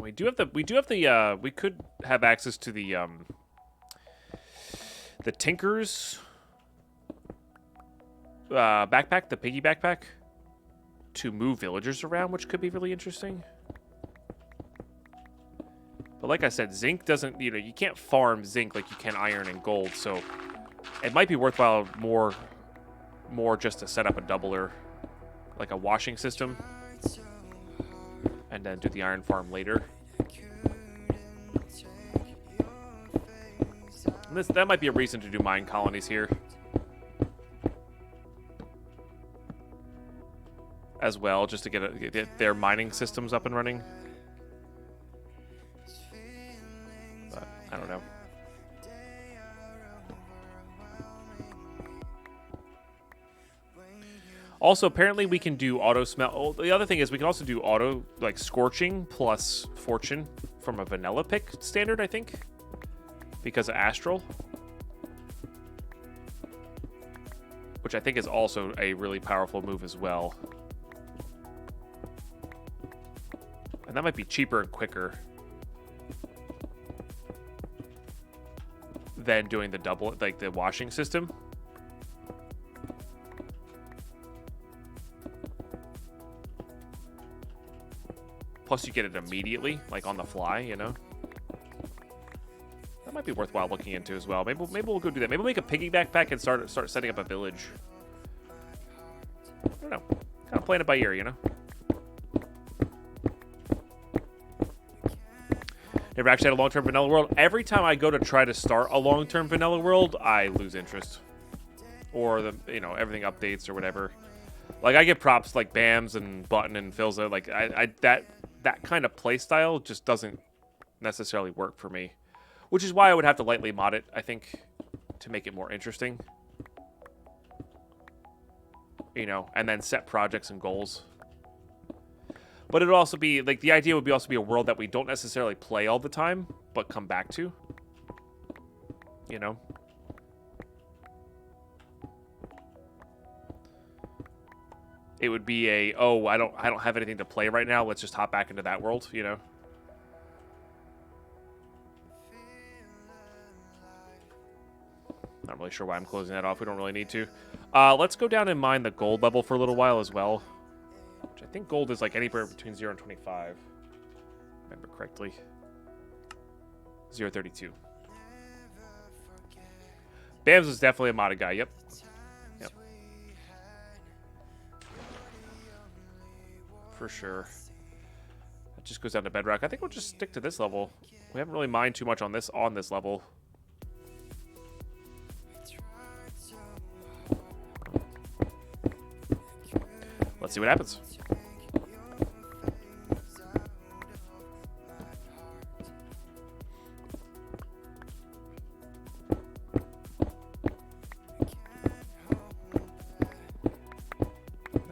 We could have access to the Tinker's backpack, the piggy backpack, to move villagers around, which could be really interesting. But like I said, zinc doesn't, you can't farm zinc like you can iron and gold, so it might be worthwhile more just to set up a doubler, like a washing system, and then do the iron farm later. And that might be a reason to do mine colonies here as well, just to get their mining systems up and running. But I don't know. Also, apparently we can do auto smell. Oh, the other thing is we can also do auto, like, scorching plus fortune from a vanilla pick standard, I think, because of astral, which I think is also a really powerful move as well. And that might be cheaper and quicker than doing the double, like the washing system. Plus, you get it immediately, like on the fly, That might be worthwhile looking into as well. Maybe we'll go do that. Maybe we'll make a piggy backpack and start setting up a village. I don't know. Kind of playing it by ear, Never actually had a long-term vanilla world. Every time I go to try to start a long-term vanilla world, I lose interest. Or everything updates or whatever. Like, I get props like Bams and Button and Filza. Like, that kind of play style just doesn't necessarily work for me. Which is why I would have to lightly mod it, I think, to make it more interesting. And then set projects and goals. But it'd also be, like, the idea would also be a world that we don't necessarily play all the time, but come back to. It would be I don't have anything to play right now. Let's just hop back into that world, Not really sure why I'm closing that off. We don't really need to. Let's go down and mine the gold level for a little while as well. Which I think gold is like anywhere between 0 and 25. If I remember correctly. 0.32. Bams is definitely a modded guy. Yep. For sure. That just goes down to bedrock. I think we'll just stick to this level. We haven't really mined too much on this level. Let's see what happens.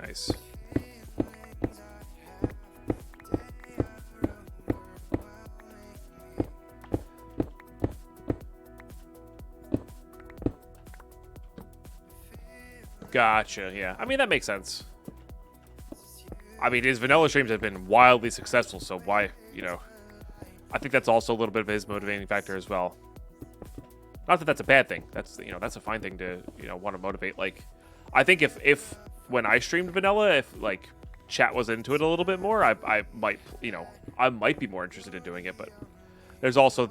Nice. Gotcha, yeah. I mean, that makes sense. I mean, his vanilla streams have been wildly successful, so why, I think that's also a little bit of his motivating factor as well. Not that that's a bad thing. That's, that's a fine thing to, want to motivate. Like, I think if when I streamed vanilla, if, like, chat was into it a little bit more, I might, I might be more interested in doing it, but there's also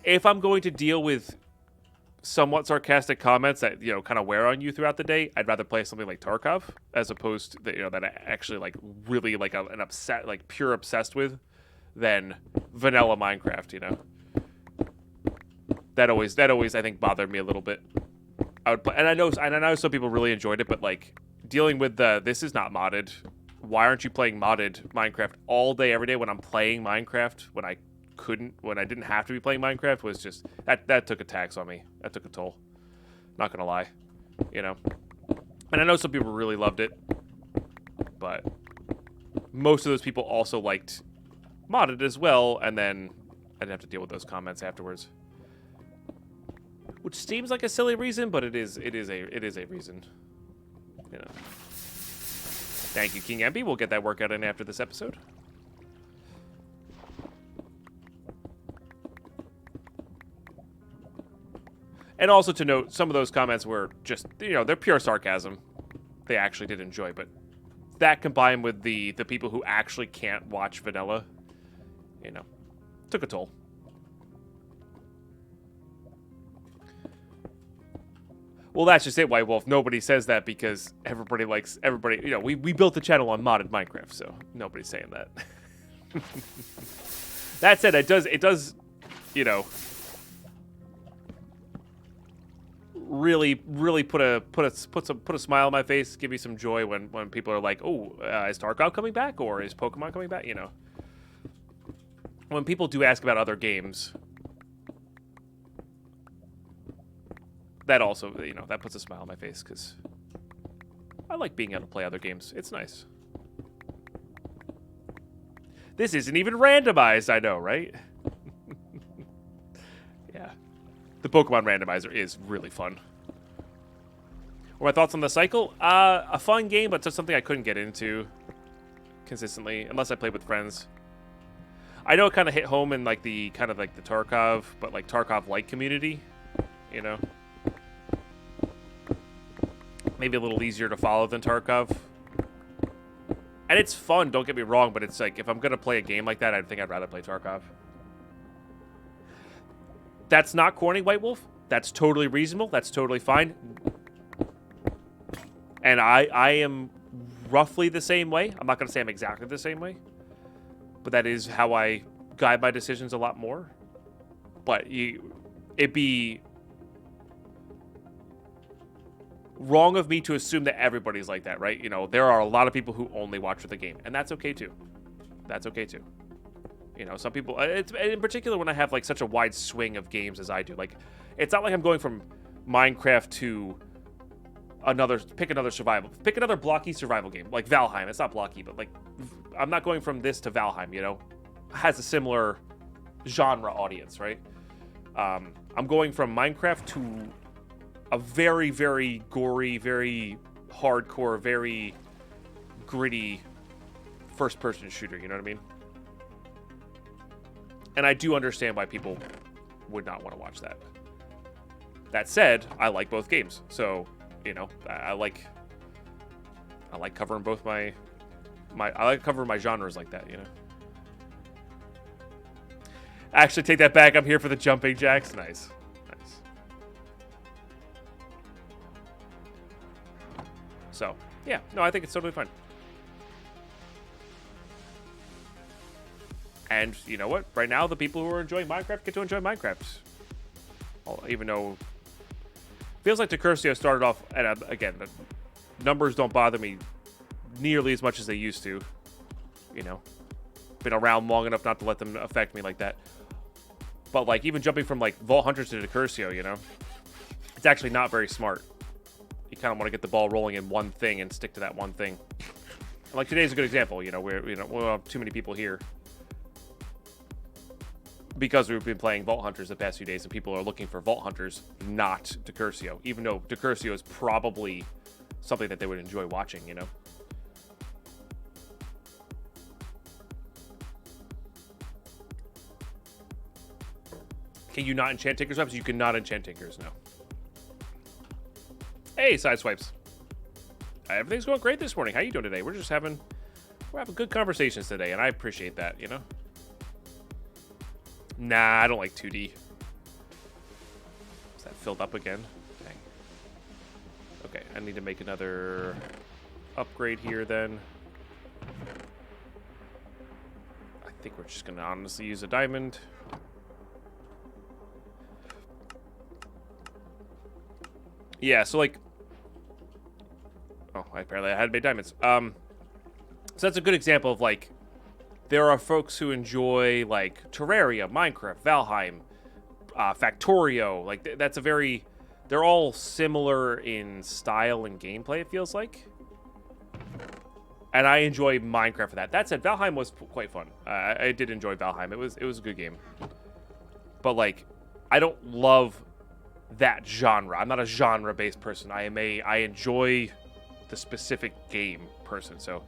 if I'm going to deal with somewhat sarcastic comments that kind of wear on you throughout the day, I'd rather play something like Tarkov as opposed to that I actually like really like an upset, like pure obsessed with, than vanilla Minecraft. That always I think bothered me a little bit. I would play, and I know some people really enjoyed it, but like dealing with this is not modded. Why aren't you playing modded Minecraft all day every day when I'm playing Minecraft when I didn't have to be playing Minecraft was just that took a tax on me. That took a toll. Not gonna lie, And I know some people really loved it, but most of those people also liked modded as well, and then I didn't have to deal with those comments afterwards, which seems like a silly reason, but it is a reason, Thank you, King Empy. We'll get that workout in after this episode. And also to note, some of those comments were just, you know, they're pure sarcasm. They actually did enjoy, but that combined with the people who actually can't watch vanilla, you know, took a toll. Well, that's just it, White Wolf. Nobody says that because everybody likes everybody. You know, we built the channel on modded Minecraft, so nobody's saying that. That said, it does, you know, really put a smile on my face, give me some joy when people are like, oh, is Tarkov coming back or is Pokemon coming back? You know, when people do ask about other games. That also, you know, that puts a smile on my face because I like being able to play other games. It's nice. This isn't even randomized, I know, right? Yeah. The Pokemon randomizer is really fun. What are my thoughts on the cycle? A fun game, but just something I couldn't get into consistently, unless I played with friends. I know it kind of hit home in like the kind of like the Tarkov, but like Tarkov-like community, you know? Maybe a little easier to follow than Tarkov. And it's fun, don't get me wrong, but it's like, if I'm going to play a game like that, I think I'd rather play Tarkov. That's not corny, White Wolf. That's totally reasonable. That's totally fine. And I am roughly the same way. I'm not going to say I'm exactly the same way. But that is how I guide my decisions a lot more. But it'd be wrong of me to assume that everybody's like that, right? You know, there are a lot of people who only watch for the game, and that's okay too. That's okay too. You know, some people, it's in particular when I have like such a wide swing of games as I do. Like, it's not like I'm going from Minecraft to pick another blocky survival game, like Valheim. It's not blocky, but like, I'm not going from this to Valheim, you know? Has a similar genre audience, right? I'm going from Minecraft to a very, very gory, very hardcore, very gritty first-person shooter, you know what I mean? And I do understand why people would not want to watch that. That said, I like both games. So, you know, I like covering both I like covering my genres like that, you know? Actually, take that back. I'm here for the jumping jacks. Nice. So, yeah. No, I think it's totally fine. And you know what? Right now, the people who are enjoying Minecraft get to enjoy Minecraft. Even though it feels like Decursio started off, and again, the numbers don't bother me nearly as much as they used to. You know, been around long enough not to let them affect me like that. But like, even jumping from like Vault Hunters to Decursio, you know, it's actually not very smart. You kind of want to get the ball rolling in one thing and stick to that one thing. And like today's a good example. You know, we don't have too many people here because we've been playing Vault Hunters the past few days, and people are looking for Vault Hunters, not Decursio. Even though Decursio is probably something that they would enjoy watching. You know. Can you not enchant Tinker's weapons? You cannot enchant Tinker's, no. Hey, Sideswipes. Everything's going great this morning. How you doing today? We're having good conversations today, and I appreciate that, you know? Nah, I don't like 2D. Is that filled up again? Dang. Okay, I need to make another upgrade here then. I think we're just gonna honestly use a diamond. Yeah, so like, oh, apparently I had made diamonds. So that's a good example of like, there are folks who enjoy like Terraria, Minecraft, Valheim, Factorio. Like that's they're all similar in style and gameplay, it feels like. And I enjoy Minecraft for that. That said, Valheim was quite fun. I did enjoy Valheim. It was a good game. But like, I don't love that genre. I'm not a genre-based person. I enjoy the specific game person. So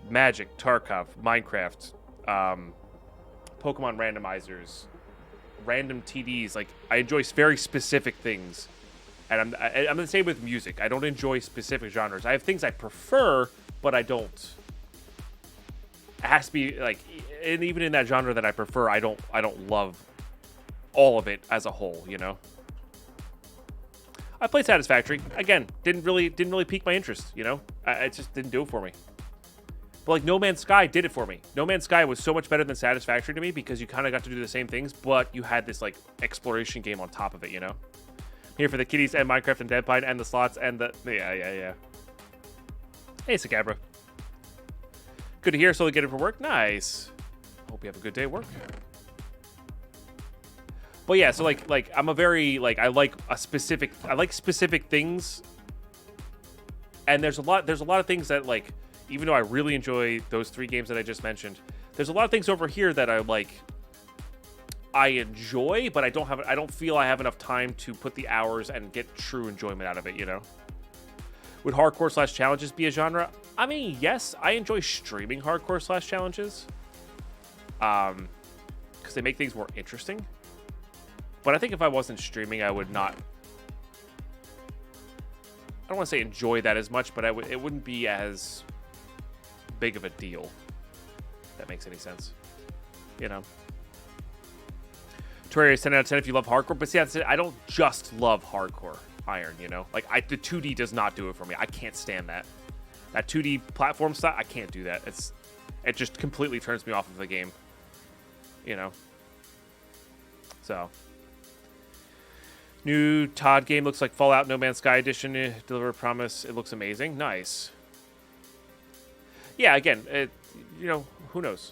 Magic, Tarkov, Minecraft, Pokemon randomizers, random TDs. Like, I enjoy very specific things. And I'm the same with music. I don't enjoy specific genres. I have things I prefer, but I don't. It has to be like, and even in that genre that I prefer, I don't love all of it as a whole, you know. I played Satisfactory. Again, didn't really pique my interest, you know. It just didn't do it for me. But like No Man's Sky did it for me. No Man's Sky was so much better than Satisfactory to me because you kind of got to do the same things, but you had this like exploration game on top of it, you know. Here for the kitties and Minecraft and Deadpine and the slots and the... Yeah. Hey, Sagabra. Good to hear. Slowly getting for work. Nice. Hope you have a good day at work. But yeah, so like I'm a very... I like specific things. And there's a lot of things that like... Even though I really enjoy those 3 games that I just mentioned, there's a lot of things over here that I like... I enjoy, but I don't feel I have enough time to put the hours and get true enjoyment out of it, you know? Would hardcore / challenges be a genre? I mean, yes, I enjoy streaming hardcore / challenges. Because they make things more interesting. But I think if I wasn't streaming, I would not... I don't want to say enjoy that as much, but it wouldn't be as big of a deal. If that makes any sense. You know? Terraria 10 out of 10 if you love hardcore, but see, that's it. I don't just love hardcore Iron, you know? Like, the 2D does not do it for me. I can't stand that. That 2D platform style, I can't do that. It just completely turns me off of the game. You know? So. New Todd game looks like Fallout No Man's Sky Edition. Deliver promise. It looks amazing. Nice. Yeah, again, you know, who knows?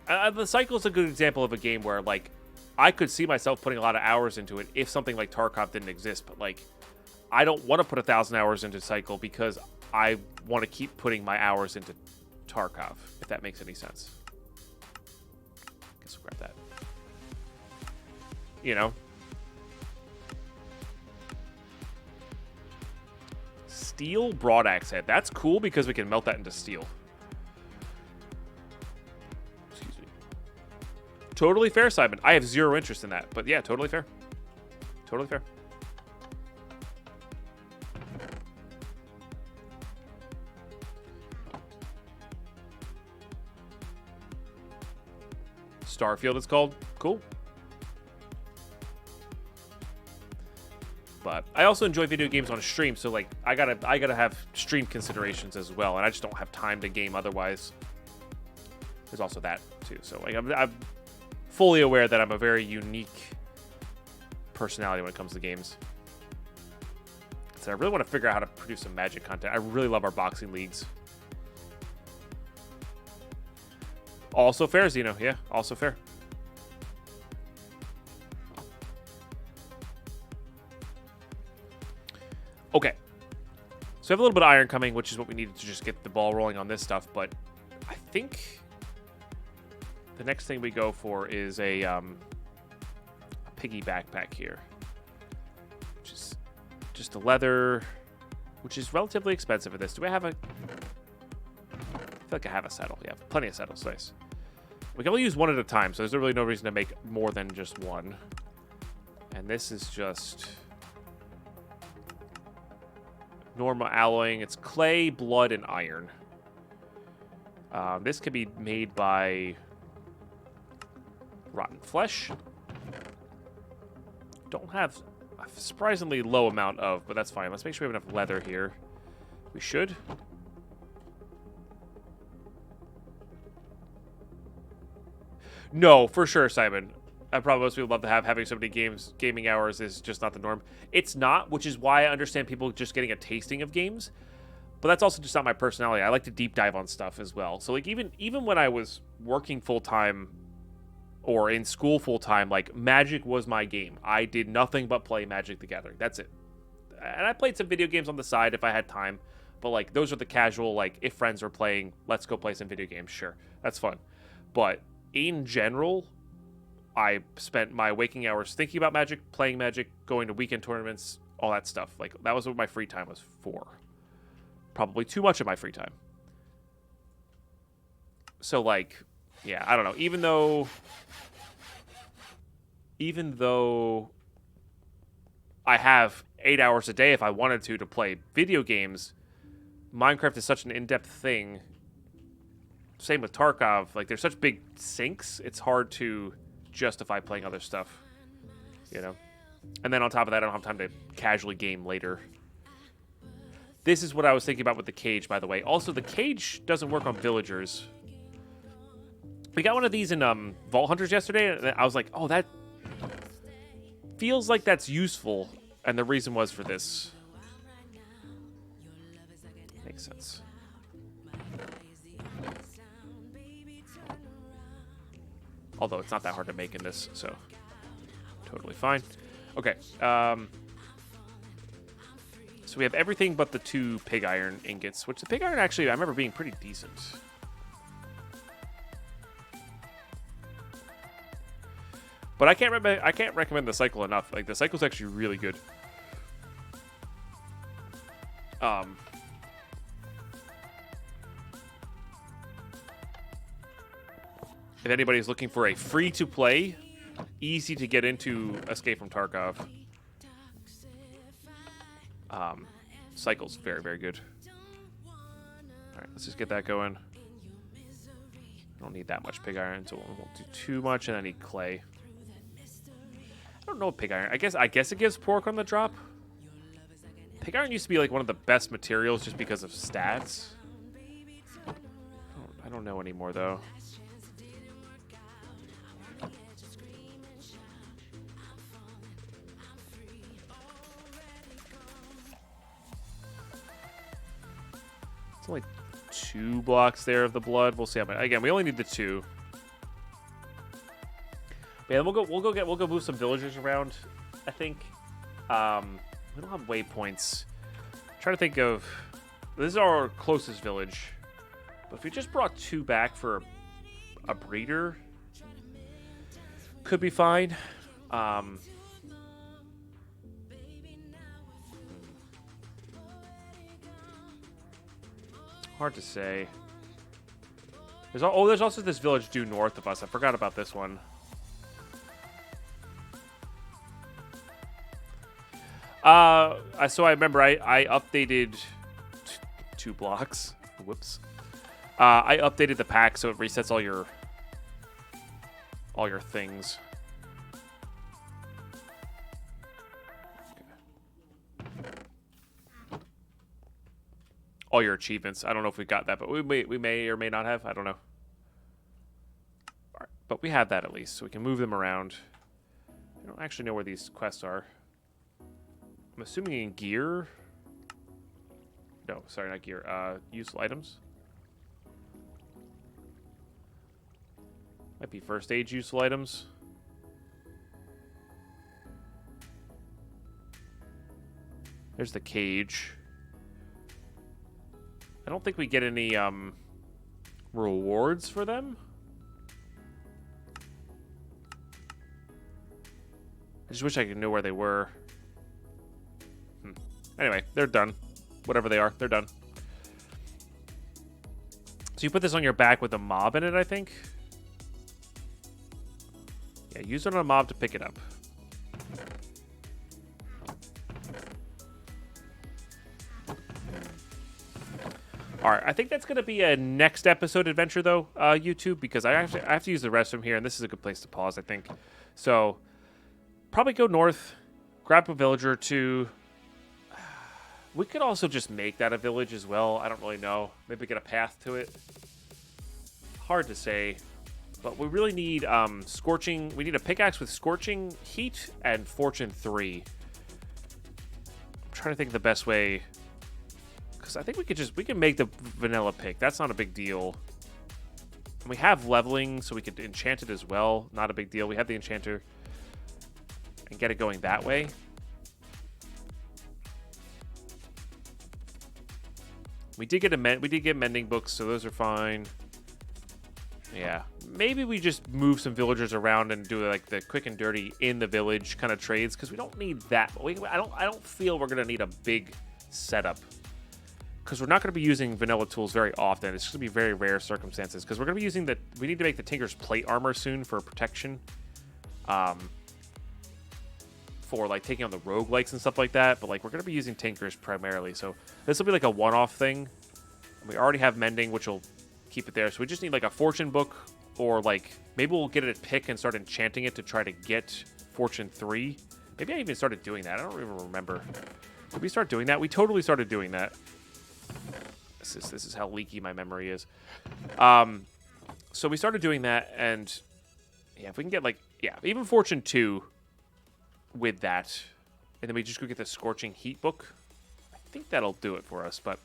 The Cycle is a good example of a game where, like, I could see myself putting a lot of hours into it if something like Tarkov didn't exist, but like, I don't want to put 1,000 hours into Cycle because I want to keep putting my hours into Tarkov, if that makes any sense. Guess we'll grab that. You know? Steel broadaxe head. That's cool because we can melt that into steel. Totally fair, Simon. I have zero interest in that. But yeah, totally fair. Totally fair. Starfield it's called. Cool. But I also enjoy video games on a stream, so like I gotta have stream considerations as well, and I just don't have time to game otherwise. There's also that too. So like I'm fully aware that I'm a very unique personality when it comes to games. So I really want to figure out how to produce some Magic content. I really love our boxing leagues. Also fair, Zeno. Yeah, also fair. Okay. So I have a little bit of iron coming, which is what we needed to just get the ball rolling on this stuff. But I think the next thing we go for is a piggy backpack here, which is just a leather, which is relatively expensive for this. Do I have a... I feel like I have a saddle. Yeah, plenty of saddles. Nice. We can only use one at a time, so there's really no reason to make more than just one. And this is just normal alloying. It's clay, blood, and iron. This could be made by rotten flesh. Don't have a surprisingly low amount of, but that's fine. Let's make sure we have enough leather here. We should. No, for sure, Simon. Probably most people love to have having so many gaming hours is just not the norm. It's not, which is why I understand people just getting a tasting of games. But that's also just not my personality. I like to deep dive on stuff as well. So like even when I was working full time or in school full time, like Magic was my game. I did nothing but play Magic the Gathering. That's it. And I played some video games on the side if I had time. But like those are the casual, like if friends are playing, let's go play some video games. Sure, that's fun. But in general, I spent my waking hours thinking about Magic, playing Magic, going to weekend tournaments, all that stuff. Like that was what my free time was for. Probably too much of my free time. So, like, yeah, I don't know. Even though I have 8 hours a day if I wanted to play video games, Minecraft is such an in-depth thing. Same with Tarkov. Like, there's such big sinks, it's hard to justify playing other stuff, you know? And then on top of that, I don't have time to casually game later. This is what I was thinking about with the cage, by the way. Also, the cage doesn't work on villagers. We got one of these in Vault Hunters yesterday, and I was like, oh, that feels like that's useful. And the reason was for this. Makes sense. Although it's not that hard to make in this, so totally fine. Okay. So we have everything but the 2 pig iron ingots, which the pig iron actually I remember being pretty decent. But I can't recommend the cycle enough. Like, the cycle's actually really good. If anybody's looking for a free-to-play, easy to get into Escape from Tarkov, cycle's very, very good. All right, let's just get that going. I don't need that much pig iron, so we won't do too much, and I need clay. I don't know pig iron. I guess it gives pork on the drop. Pig iron used to be like one of the best materials just because of stats. I don't know anymore though. It's only 2 blocks there of the blood. We'll see how many. Again, we only need the 2. Yeah, we'll go move some villagers around, I think. We don't have waypoints. I'm trying to think of, this is our closest village. But if we just brought 2 back for a breeder, could be fine. Hard to say. There's also this village due north of us. I forgot about this one. So I remember I updated 2 blocks. Whoops. I updated the pack so it resets all your things. All your achievements. I don't know if we got that, but we may or may not have. I don't know. All right, but we have that at least, so we can move them around. I don't actually know where these quests are. I'm assuming in gear. No, sorry, not gear. Useful items. Might be first aid useful items. There's the cage. I don't think we get any rewards for them. I just wish I could know where they were. Anyway, they're done. Whatever they are, they're done. So you put this on your back with a mob in it, I think. Yeah, use it on a mob to pick it up. All right, I think that's going to be a next episode adventure, though, YouTube, because I have to use the restroom here, and this is a good place to pause, I think. So, probably go north, grab a villager or 2. We could also just make that a village as well. I don't really know. Maybe get a path to it. Hard to say. But we really need scorching. We need a pickaxe with scorching heat and fortune 3. I'm trying to think of the best way. Because I think we can make the vanilla pick. That's not a big deal. And we have leveling, so we could enchant it as well. Not a big deal. We have the enchanter. And get it going that way. We did get mending books, so those are fine. Yeah, maybe we just move some villagers around and do like the quick and dirty in the village kind of trades because we don't need that. I don't feel we're gonna need a big setup. because we're not going to be using vanilla tools very often. It's going to be very rare circumstances because we're going to be using we need to make the Tinker's plate armor soon for protection. For like taking on the roguelikes and stuff like that, but like we're going to be using Tinkers primarily, so this will be like a one-off thing. We already have mending, which will keep it there, so we just need like a fortune book, or like maybe we'll get it at pick and start enchanting it to try to get fortune 3. Maybe I even started doing that. I don't even remember. Did we start doing that? We totally started doing that. This is how leaky my memory is. So we started doing that, and yeah, if we can get like, yeah, even fortune 2 with that, and then we just go get the Scorching Heat book. I think that'll do it for us, but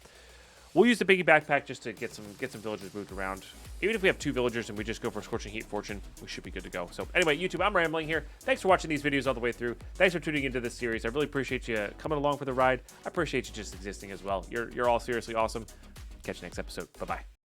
we'll use the Biggie Backpack just to get some villagers moved around. Even if we have 2 villagers and we just go for Scorching Heat Fortune, we should be good to go. So anyway, YouTube, I'm rambling here. Thanks for watching these videos all the way through. Thanks for tuning into this series. I really appreciate you coming along for the ride. I appreciate you just existing as well. You're all seriously awesome. Catch you next episode. Bye-bye.